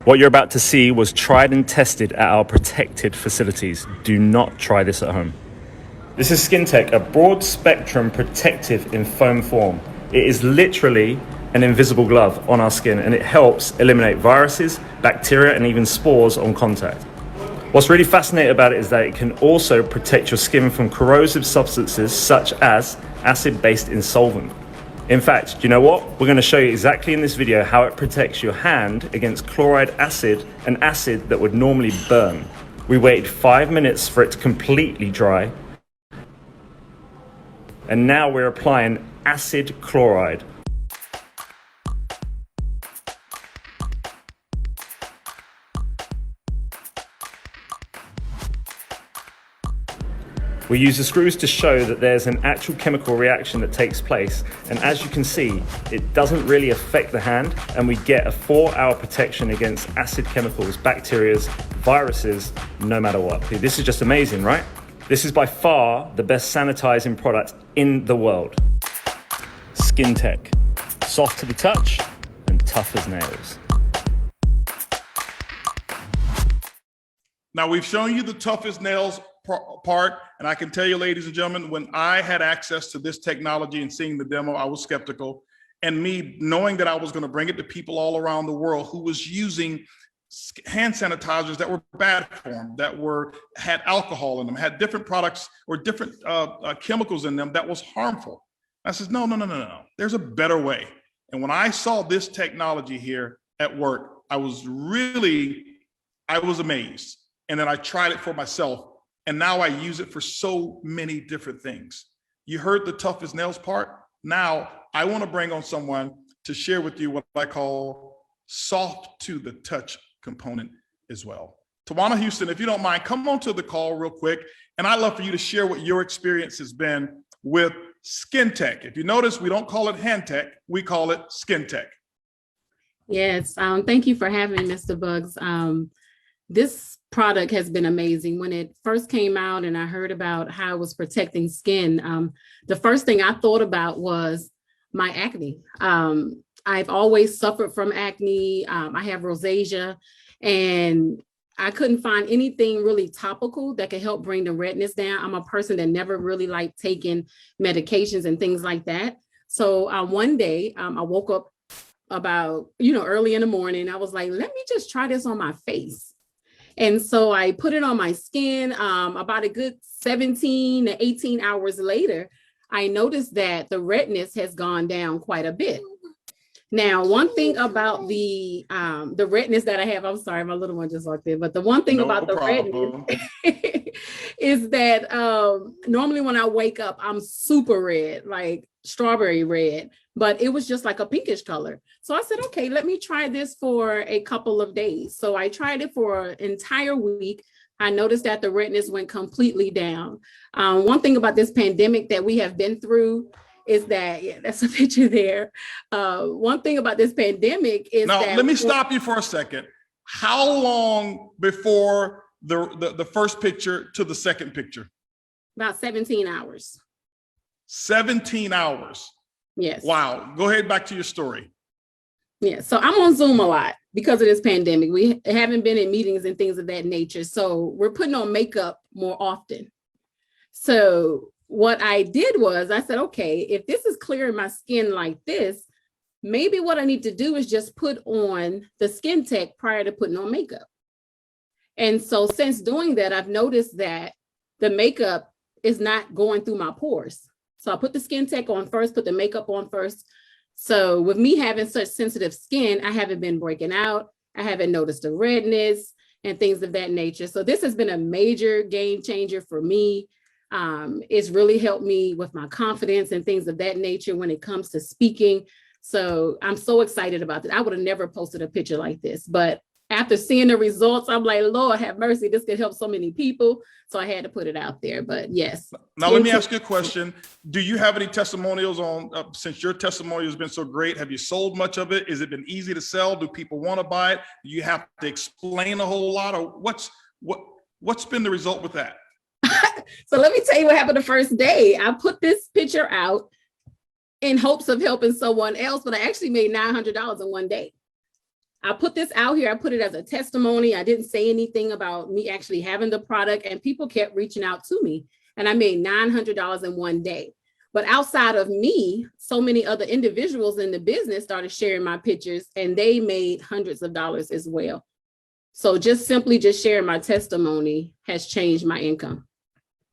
What you're about to see was tried and tested at our protected facilities. Do not try this at home. This is Skin Tech, a broad spectrum protective in foam form. It is literally an invisible glove on our skin and it helps eliminate viruses, bacteria, and even spores on contact. What's really fascinating about it is that it can also protect your skin from corrosive substances such as acid-based insolvent. In fact, do you know what? We're going to show you exactly in this video how it protects your hand against chloride acid, an acid that would normally burn. We waited 5 minutes for it to completely dry. And now we're applying acid chloride. We use the screws to show that there's an actual chemical reaction that takes place. And as you can see, it doesn't really affect the hand and we get a 4-hour protection against acid chemicals, bacteria, viruses, no matter what. This is just amazing, right? This is by far the best sanitizing product in the world. Skin Tech, soft to the touch and tough as nails. Now we've shown you the toughest nails part. And I can tell you, ladies and gentlemen, when I had access to this technology and seeing the demo, I was skeptical. And me knowing that I was going to bring it to people all around the world who was using hand sanitizers that were bad for them, that had alcohol in them, had different products or different chemicals in them that was harmful. I said, no. There's a better way. And when I saw this technology here at work, I was amazed. And then I tried it for myself. And now I use it for so many different things. You heard the toughest nails part. Now I want to bring on someone to share with you what I call soft to the touch component as well. Tawana Houston, if you don't mind, come on to the call real quick. And I'd love for you to share what your experience has been with Skin Tech. If you notice, we don't call it hand tech, we call it Skin Tech. Yes, thank you for having me, Mr. Buggs. This product has been amazing. When it first came out and I heard about how it was protecting skin, the first thing I thought about was my acne. I've always suffered from acne. I have rosacea and I couldn't find anything really topical that could help bring the redness down. I'm a person that never really liked taking medications and things like that. So one day I woke up about, early in the morning. I was like, let me just try this on my face. And so I put it on my skin. About a good 17 to 18 hours later, I noticed that the redness has gone down quite a bit. Now, one thing about the redness that I have, I'm sorry, my little one just walked in, but the one thing about the redness is that normally when I wake up, I'm super red, like strawberry red, but it was just like a pinkish color. So I said, okay, let me try this for a couple of days. So I tried it for an entire week. I noticed that the redness went completely down. One thing about this pandemic that we have been through is that, yeah, that's a picture there. One thing about this pandemic is now, that— let me stop you for a second. How long before the first picture to the second picture? About 17 hours. 17 hours. Yes. Wow. Go ahead, back to your story. Yeah, so I'm on Zoom a lot because of this pandemic. We haven't been in meetings and things of that nature. So we're putting on makeup more often. So what I did was I said, okay, if this is clearing my skin like this, maybe what I need to do is just put on the skin tech prior to putting on makeup. And so since doing that, I've noticed that the makeup is not going through my pores. So I put the skin tech on first, put the makeup on first. So with me having such sensitive skin, I haven't been breaking out. I haven't noticed the redness and things of that nature. So this has been a major game changer for me. It's really helped me with my confidence and things of that nature when it comes to speaking. So I'm so excited about that. I would have never posted a picture like this, but after seeing the results, I'm like, Lord have mercy, this could help so many people. So I had to put it out there, but yes. Now, let me ask you a question. Do you have any testimonials on, since your testimony has been so great, have you sold much of it? Has it been easy to sell? Do people want to buy it? Do you have to explain a whole lot? Or what's been the result with that? So let me tell you what happened the first day. I put this picture out in hopes of helping someone else, but I actually made $900 in one day. I put this out here. I put it as a testimony. I didn't say anything about me actually having the product, and people kept reaching out to me, and I made $900 in one day. But outside of me, so many other individuals in the business started sharing my pictures, and they made hundreds of dollars as well. So just simply sharing my testimony has changed my income.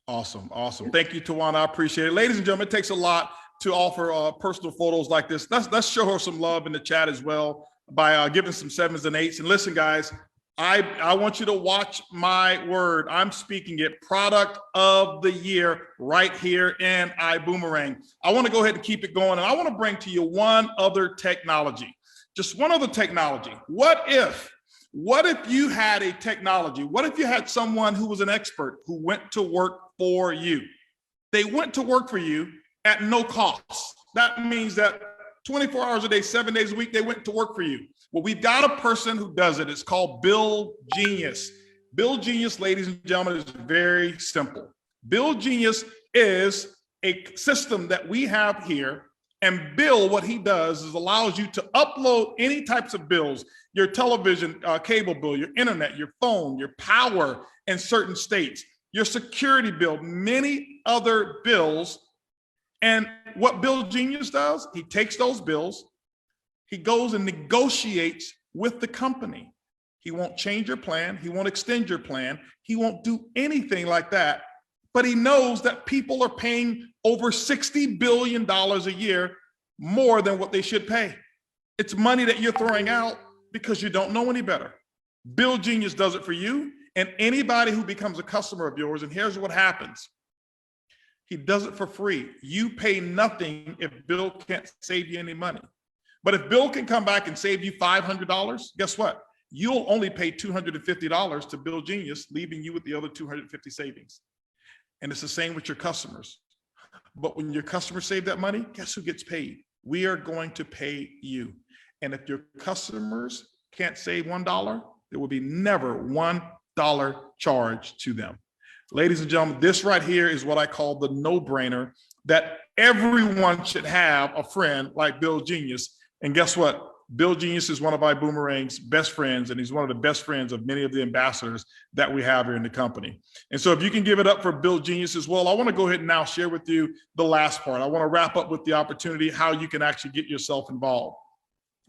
Awesome. Awesome. Thank you, Tawana. I appreciate it. Ladies and gentlemen, it takes a lot to offer personal photos like this. Let's show her some love in the chat as well by giving some 7s and 8s. And listen, guys, I want you to watch my word. I'm speaking it, product of the year right here in iBuumerang. I want to go ahead and keep it going. And I want to bring to you one other technology, just one other technology. What if you had a technology? What if you had someone who was an expert who went to work for you? They went to work for you at no cost. That means that 24 hours a day, 7 days a week, they went to work for you. Well, we've got a person who does it. It's called Bill Genius. Bill Genius, ladies and gentlemen, is very simple. Bill Genius is a system that we have here. And Bill, what he does is allows you to upload any types of bills, your television, cable bill, your internet, your phone, your power in certain states, your security bill, many other bills. And what Bill Genius does, he takes those bills, he goes and negotiates with the company. He won't change your plan. He won't extend your plan. He won't do anything like that. But he knows that people are paying over $60 billion a year more than what they should pay. It's money that you're throwing out because you don't know any better. Bill Genius does it for you and anybody who becomes a customer of yours. And here's what happens. He does it for free. You pay nothing if Bill can't save you any money. But if Bill can come back and save you $500, guess what? You'll only pay $250 to Bill Genius, leaving you with the other $250 savings. And it's the same with your customers. But when your customers save that money, guess who gets paid? We are going to pay you. And if your customers can't save $1, there will be never $1 charge to them. Ladies and gentlemen, this right here is what I call the no-brainer that everyone should have a friend like Bill Genius. And guess what? Bill Genius is one of iBuumerang's best friends, and he's one of the best friends of many of the ambassadors that we have here in the company. And so if you can give it up for Bill Genius as well, I want to go ahead and now share with you the last part. I want to wrap up with the opportunity, how you can actually get yourself involved.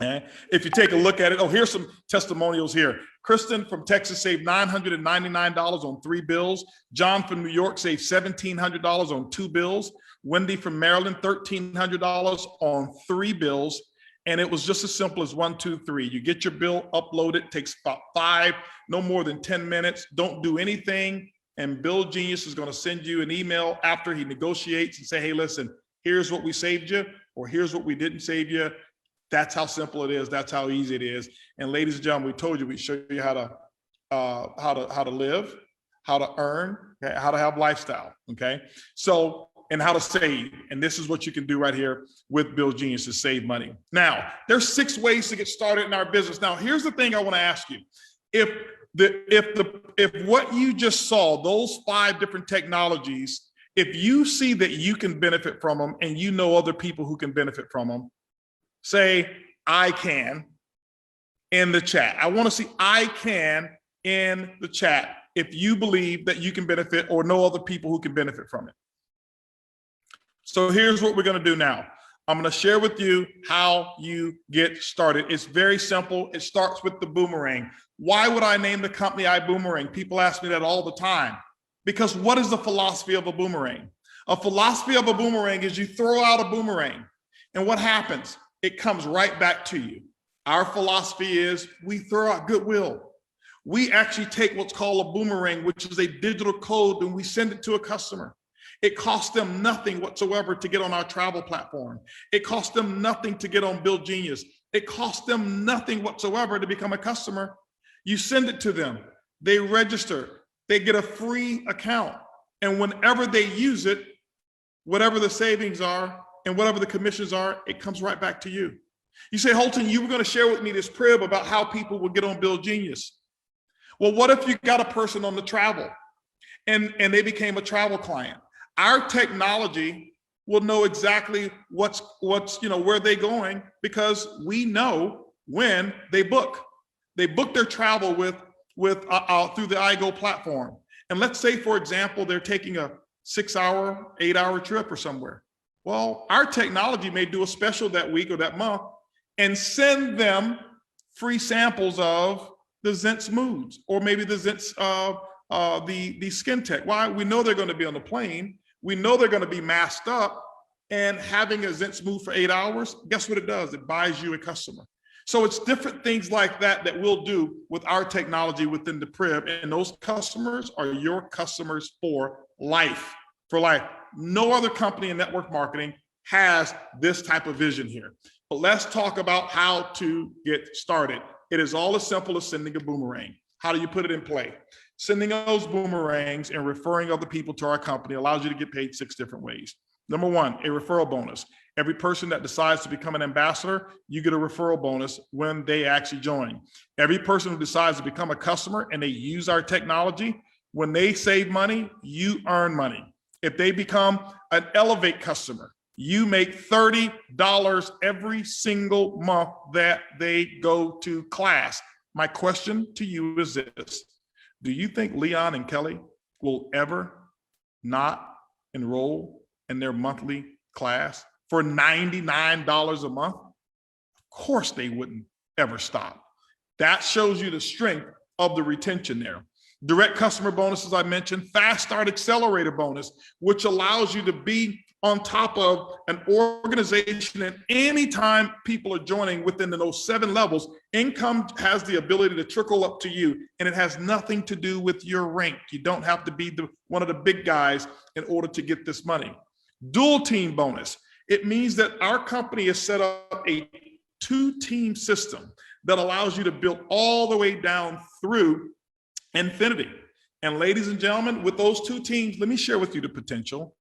Okay. If you take a look at it, here's some testimonials here. Kristen from Texas saved $999 on 3 bills. John from New York saved $1,700 on 2 bills. Wendy from Maryland, $1,300 on 3 bills. And it was just as simple as 1, 2, 3. You get your bill uploaded, takes about 5, no more than 10 minutes. Don't do anything. And Bill Genius is going to send you an email after he negotiates and say, hey, listen, here's what we saved you, or here's what we didn't save you. That's how simple it is. That's how easy it is. And ladies and gentlemen, we told you, we show you how to live, how to earn, okay, how to have lifestyle. Okay. So, and how to save. And this is what you can do right here with Bill Genius to save money. Now, there's 6 ways to get started in our business. Now, here's the thing I want to ask you. If what you just saw, those 5 different technologies, if you see that you can benefit from them and you know other people who can benefit from them, say, I can in the chat. I want to see I can in the chat if you believe that you can benefit or know other people who can benefit from it. So here's what we're going to do now. I'm going to share with you how you get started. It's very simple. It starts with the boomerang. Why would I name the company iBuumerang? People ask me that all the time. Because what is the philosophy of a boomerang? A philosophy of a boomerang is you throw out a boomerang, and what happens? It comes right back to you. Our philosophy is we throw out goodwill. We actually take what's called a boomerang, which is a digital code, and we send it to a customer. It costs them nothing whatsoever to get on our travel platform. It costs them nothing to get on Bill Genius. It costs them nothing whatsoever to become a customer. You send it to them, they register, they get a free account. And whenever they use it, whatever the savings are and whatever the commissions are, it comes right back to you. You say, Holton, you were going to share with me this PRIB about how people will get on Bill Genius. Well, what if you got a person on the travel and they became a travel client? Our technology will know exactly what's where they're going, because we know when they book. They book their travel through the iGo platform. And let's say, for example, they're taking a 6-hour, 8-hour trip or somewhere. Well, our technology may do a special that week or that month and send them free samples of the Zents Moods, or maybe the Zents, the Skin Tech. Why? We know they're going to be on the plane. We know they're going to be masked up, and having a Zents Mood for 8 hours, guess what it does? It buys you a customer. So it's different things like that that we'll do with our technology within the PRIB, and those customers are your customers for life, No other company in network marketing has this type of vision here. But let's talk about how to get started. It is all as simple as sending a boomerang. How do you put it in play? Sending those boomerangs and referring other people to our company allows you to get paid 6 different ways. Number 1, a referral bonus. Every person that decides to become an ambassador, you get a referral bonus when they actually join. Every person who decides to become a customer and they use our technology, when they save money, you earn money. If they become an Elevate customer, you make $30 every single month that they go to class. My question to you is this. Do you think Leon and Kelly will ever not enroll in their monthly class for $99 a month? Of course they wouldn't ever stop. That shows you the strength of the retention there. Direct customer bonuses, I mentioned. Fast Start Accelerator bonus, which allows you to be on top of an organization, and anytime people are joining within those 7 levels, income has the ability to trickle up to you, and it has nothing to do with your rank. You don't have to be one of the big guys in order to get this money. Dual team bonus. It means that our company has set up a 2-team system that allows you to build all the way down through infinity. And ladies and gentlemen, with those 2 teams, let me share with you the potential.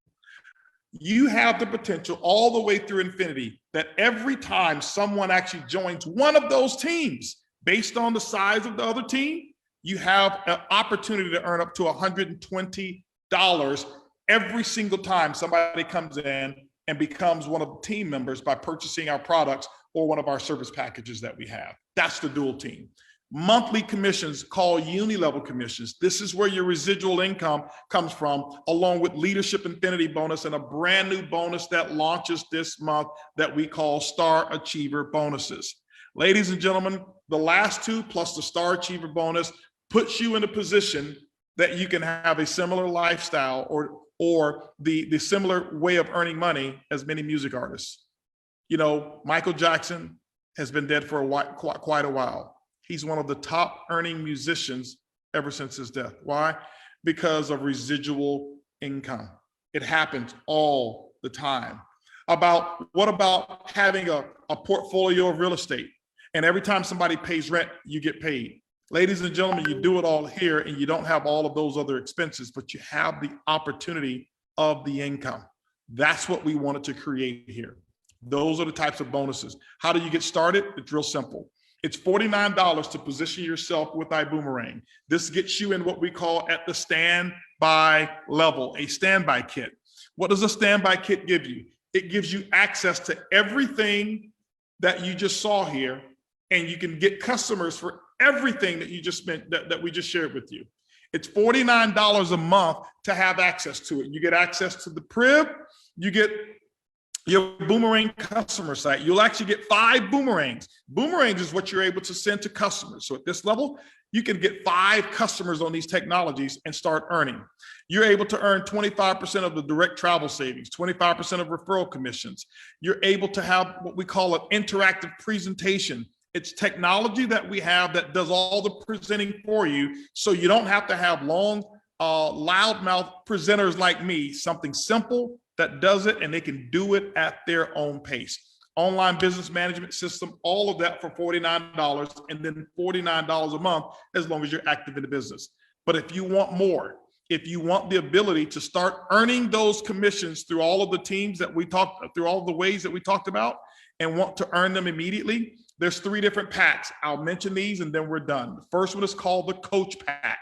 You have the potential all the way through infinity that every time someone actually joins one of those teams, based on the size of the other team, you have an opportunity to earn up to $120 every single time somebody comes in and becomes one of the team members by purchasing our products or one of our service packages that we have. That's the dual team. Monthly commissions called uni-level commissions. This is where your residual income comes from, along with Leadership Infinity bonus and a brand new bonus that launches this month that we call Star Achiever bonuses. Ladies and gentlemen, the last 2 plus the Star Achiever bonus puts you in a position that you can have a similar lifestyle or the similar way of earning money as many music artists. You know, Michael Jackson has been dead for quite a while. He's one of the top earning musicians ever since his death. Why? because of residual income. It happens all the time. What about having a portfolio of real estate? And every time somebody pays rent, you get paid. Ladies and gentlemen, you do it all here and you don't have all of those other expenses, but you have the opportunity of the income. That's what we wanted to create here. Those are the types of bonuses. How do you get started? It's real simple. It's $49 to position yourself with iBuumerang. This gets you in what we call at the standby level, a standby kit. What does a standby kit give you? It gives you access to everything that you just saw here, and you can get customers for everything that you just spent, that we just shared with you. It's $49 a month to have access to it. You get access to the PRIB, you get your Boomerang customer site. You'll actually get 5 boomerangs. Boomerangs is what you're able to send to customers. So at this level, you can get 5 customers on these technologies and start earning. You're able to earn 25% of the direct travel savings, 25% of referral commissions. You're able to have what we call an interactive presentation. It's technology that we have that does all the presenting for you, so you don't have to have long, loudmouth presenters like me. Something simple that does it, and they can do it at their own pace. Online business management system, all of that for $49, and then $49 a month as long as you're active in the business. But if you want more, if you want the ability to start earning those commissions through all of the teams that we talked, through all of the ways that we talked about, and want to earn them immediately, there's 3 different packs. I'll mention these and then we're done. The first one is called the Coach Pack.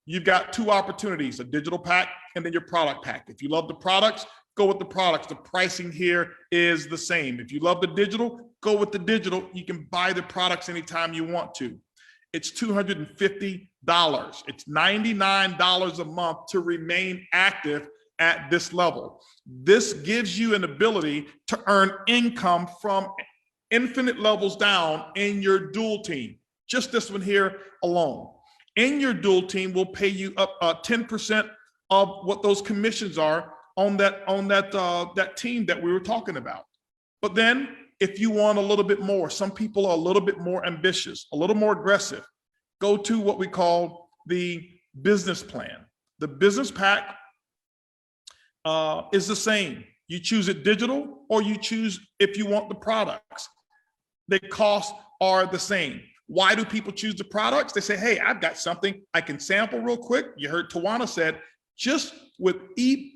You've got 2 opportunities, a digital pack and then your product pack. If you love the products, go with the products. The pricing here is the same. If you love the digital, go with the digital. You can buy the products anytime you want to. It's $250. It's $99 a month to remain active at this level. This gives you an ability to earn income from infinite levels down in your dual team. Just this one here alone. In your dual team will pay you up 10% of what those commissions are on that team that we were talking about. But then if you want a little bit more, some people are a little bit more ambitious, a little more aggressive, go to what we call the business plan. The business pack is the same. You choose it digital or you choose if you want the products. The costs are the same. Why do people choose the products? They say, hey, I've got something I can sample real quick. You heard Tawana said, just with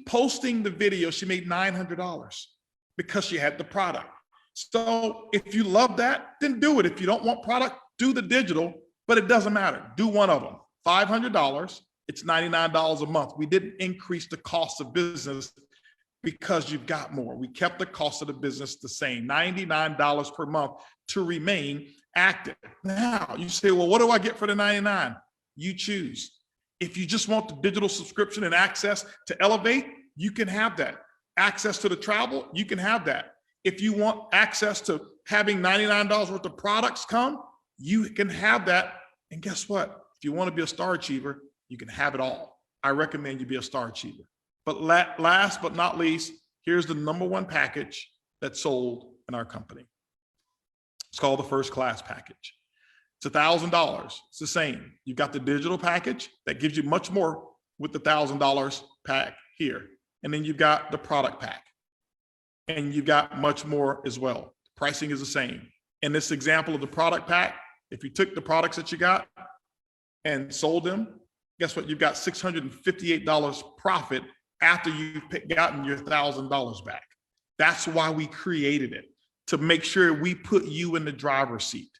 posting the video, she made $900 because she had the product. So if you love that, then do it. If you don't want product, do the digital, but it doesn't matter. Do one of them. $500, it's $99 a month. We didn't increase the cost of business because you've got more. We kept the cost of the business the same, $99 per month to remain active. Now you say, well, what do I get for the $99? You choose. If you just want the digital subscription and access to Elevate, you can have that. Access to the travel, you can have that. If you want access to having $99 worth of products come, you can have that. And guess what? If you want to be a star achiever, you can have it all. I recommend you be a star achiever. But last but not least, here's the #1 package that's sold in our company. It's called the First Class Package. It's $1,000. It's the same. You've got the digital package that gives you much more with the $1,000 pack here. And then you've got the product pack. And you've got much more as well. Pricing is the same. In this example of the product pack, if you took the products that you got and sold them, guess what? You've got $658 profit after you've gotten your $1,000 back. That's why we created it, to make sure we put you in the driver's seat.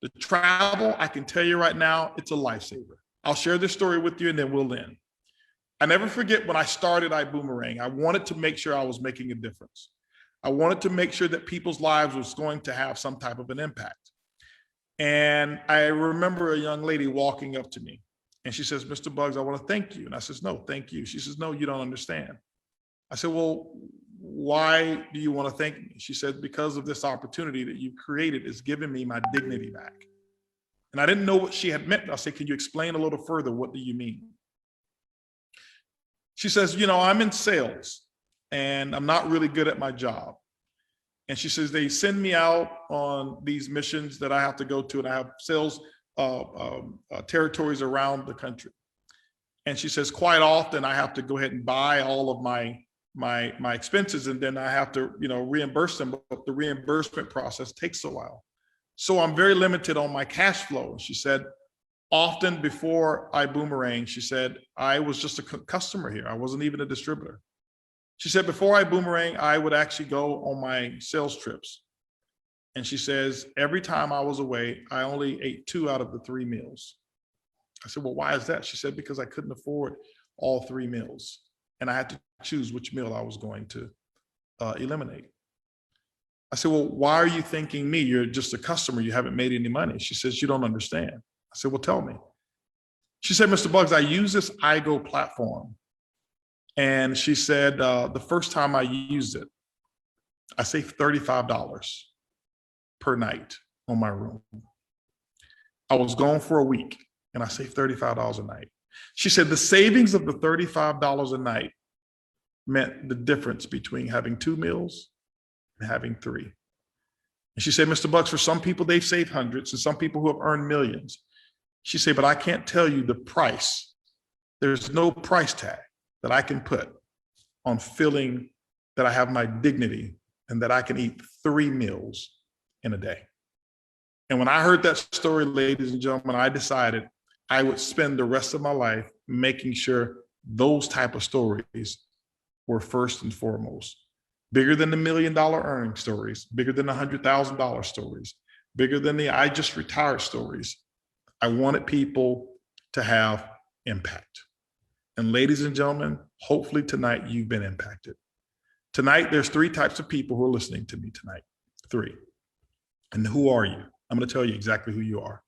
The travel, I can tell you right now, it's a lifesaver. I'll share this story with you and then we'll end. I never forget when I started iBuumerang, I wanted to make sure I was making a difference. I wanted to make sure that people's lives was going to have some type of an impact. And I remember a young lady walking up to me and she says, Mr. Buggs, I want to thank you. And I says, no, thank you. She says, no, you don't understand. I said, well, why do you want to thank me? She said, because of this opportunity that you've created is giving me my dignity back. And I didn't know what she had meant. I said, can you explain a little further? What do you mean? She says, you know, I'm in sales and I'm not really good at my job. And she says, they send me out on these missions that I have to go to, and I have sales territories around the country. And she says, quite often I have to go ahead and buy all of my expenses, and then I have to, reimburse them, but the reimbursement process takes a while. So I'm very limited on my cash flow. She said, often before iBuumerang, she said, I was just a customer here. I wasn't even a distributor. She said, before iBuumerang, I would actually go on my sales trips. And she says, every time I was away, I only ate 2 out of the 3 meals. I said, well, why is that? She said, because I couldn't afford all 3 meals. And I had to choose which meal I was going to eliminate. I said, well, why are you thanking me? You're just a customer. You haven't made any money. She says, you don't understand. I said, well, tell me. She said, Mr. Buggs, I use this iGo platform. And she said, the first time I used it, I saved $35 per night on my room. I was gone for a week and I saved $35 a night. She said the savings of the $35 a night meant the difference between having 2 meals and having 3. And she said, Mr. Buggs, for some people, they've saved hundreds, and some people who have earned millions. She said, but I can't tell you the price. There's no price tag that I can put on feeling that I have my dignity and that I can eat 3 meals in a day. And when I heard that story, ladies and gentlemen, I decided I would spend the rest of my life making sure those type of stories were first and foremost. Bigger than the $1 million earning stories, bigger than the $100,000 stories, bigger than the I just retired stories. I wanted people to have impact. And ladies and gentlemen, hopefully tonight you've been impacted. Tonight, there's 3 types of people who are listening to me tonight. 3. And who are you? I'm going to tell you exactly who you are.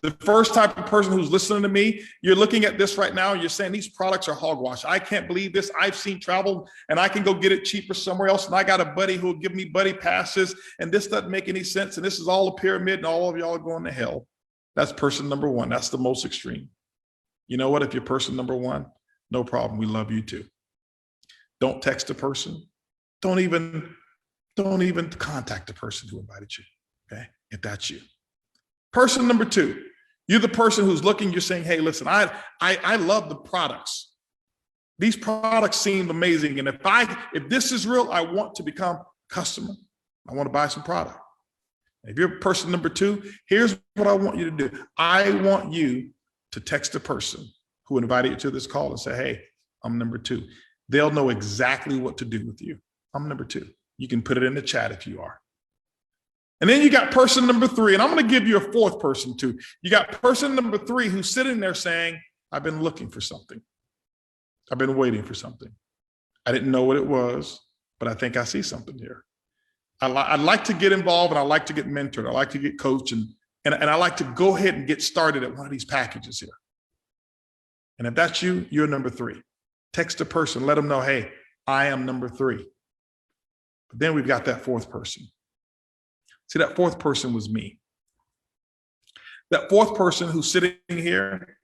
The first type of person who's listening to me, you're looking at this right now, and you're saying these products are hogwash. I can't believe this. I've seen travel and I can go get it cheaper somewhere else. And I got a buddy who will give me buddy passes, and this doesn't make any sense. And this is all a pyramid, and all of y'all are going to hell. That's person number 1. That's the most extreme. You know what? If you're person number 1, no problem. We love you too. Don't text a person. Don't even contact the person who invited you. Okay, if that's you. Person number 2, you're the person who's looking, you're saying, hey, listen, I love the products. These products seem amazing. And if this is real, I want to become a customer. I want to buy some product. If you're person number 2, here's what I want you to do. I want you to text the person who invited you to this call and say, hey, I'm number 2. They'll know exactly what to do with you. I'm number 2. You can put it in the chat if you are. And then you got person number 3, and I'm going to give you a 4th person too. You got person number 3 who's sitting there saying, I've been looking for something. I've been waiting for something. I didn't know what it was, but I think I see something here. I'd like to get involved, and I like to get mentored. I like to get coached, and I like to go ahead and get started at one of these packages here. And if that's you, you're number 3. Text a person, let them know, hey, I am number 3. But then we've got that 4th person. See, that 4th person was me. That 4th person who's sitting here,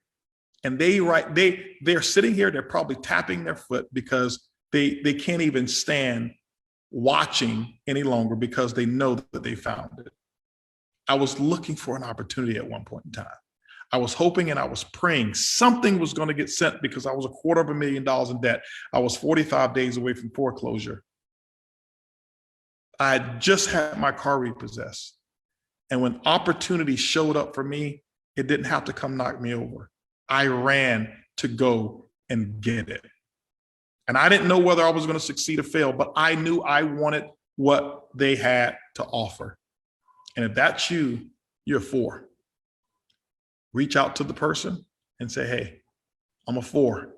and they're sitting here, they're probably tapping their foot because they can't even stand watching any longer because they know that they found it. I was looking for an opportunity at one point in time. I was hoping and I was praying something was going to get sent because I was $250,000 in debt. I was 45 days away from foreclosure. I had just had my car repossessed. And when opportunity showed up for me, it didn't have to come knock me over. I ran to go and get it. And I didn't know whether I was going to succeed or fail, but I knew I wanted what they had to offer. And if that's you, you're 4. Reach out to the person and say, hey, I'm a 4.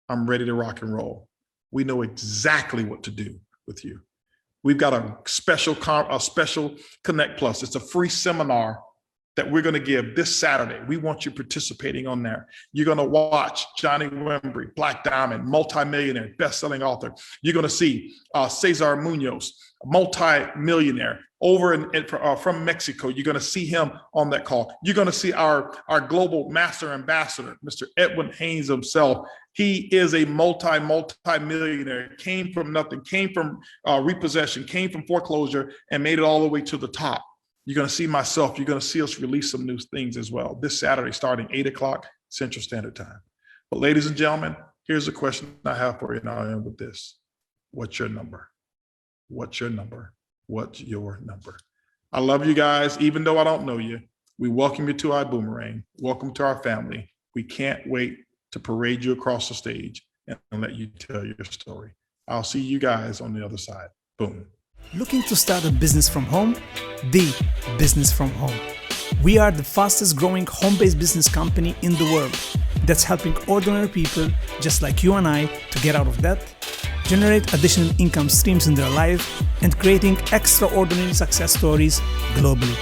I'm ready to rock and roll. We know exactly what to do with you. We've got a special Connect Plus. It's a free seminar that we're going to give this Saturday. We want you participating on there. You're going to watch Johnny Wembrey, Black Diamond, multimillionaire, best-selling author. You're going to see Cesar Munoz, multi-millionaire, from Mexico. You're going to see him on that call. You're going to see our global master ambassador, Mr. Edwin Haynes himself. He is a multi-millionaire, came from nothing, came from repossession, came from foreclosure, and made it all the way to the top. You're going to see myself. You're going to see us release some new things as well this Saturday, starting 8 o'clock Central Standard Time. But ladies and gentlemen, here's a question I have for you, and I'll end with this. What's your number? What's your number? What's your number? I love you guys, even though I don't know you. We welcome you to iBuumerang. Welcome to our family. We can't wait to parade you across the stage and let you tell your story. I'll see you guys on the other side. Boom. Looking to start a business from home? The business from home. We are the fastest growing home-based business company in the world that's helping ordinary people just like you and I to get out of debt, generate additional income streams in their life, and creating extraordinary success stories globally.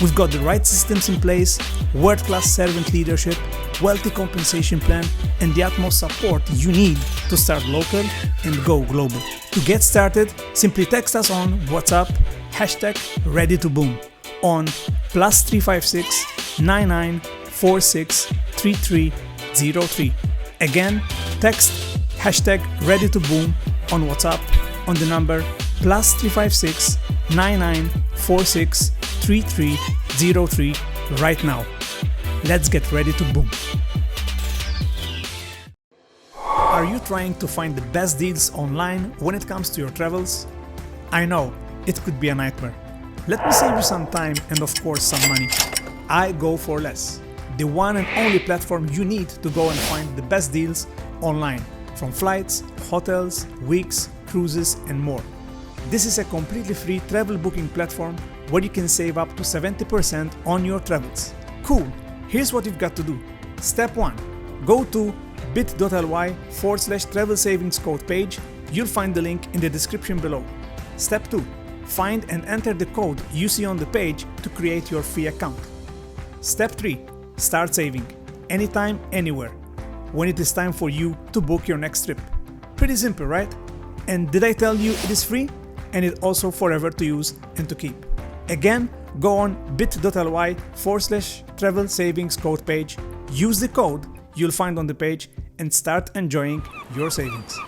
We've got the right systems in place, world-class servant leadership, wealthy compensation plan, and the utmost support you need to start local and go global. To get started, simply text us on WhatsApp, #ReadyToBoom on +356 9946 3303. Again, text #ReadyToBoom on WhatsApp on the number +356 9946 3303 right now. Let's get ready to boom. Are you trying to find the best deals online when it comes to your travels? I know, it could be a nightmare. Let me save you some time and of course some money. I Go For Less, the one and only platform you need to go and find the best deals online, from flights, hotels, weeks, cruises, and more. This is a completely free travel booking platform where you can save up to 70% on your travels. Cool, here's what you've got to do. Step 1, go to bit.ly/travel savings code page. You'll find the link in the description below. Step 2, find and enter the code you see on the page to create your free account. Step 3, start saving, anytime, anywhere, when it is time for you to book your next trip. Pretty simple, right? And did I tell you it is free? And it's also forever to use and to keep. Again, go on bit.ly/travel savings code page, use the code you'll find on the page, and start enjoying your savings.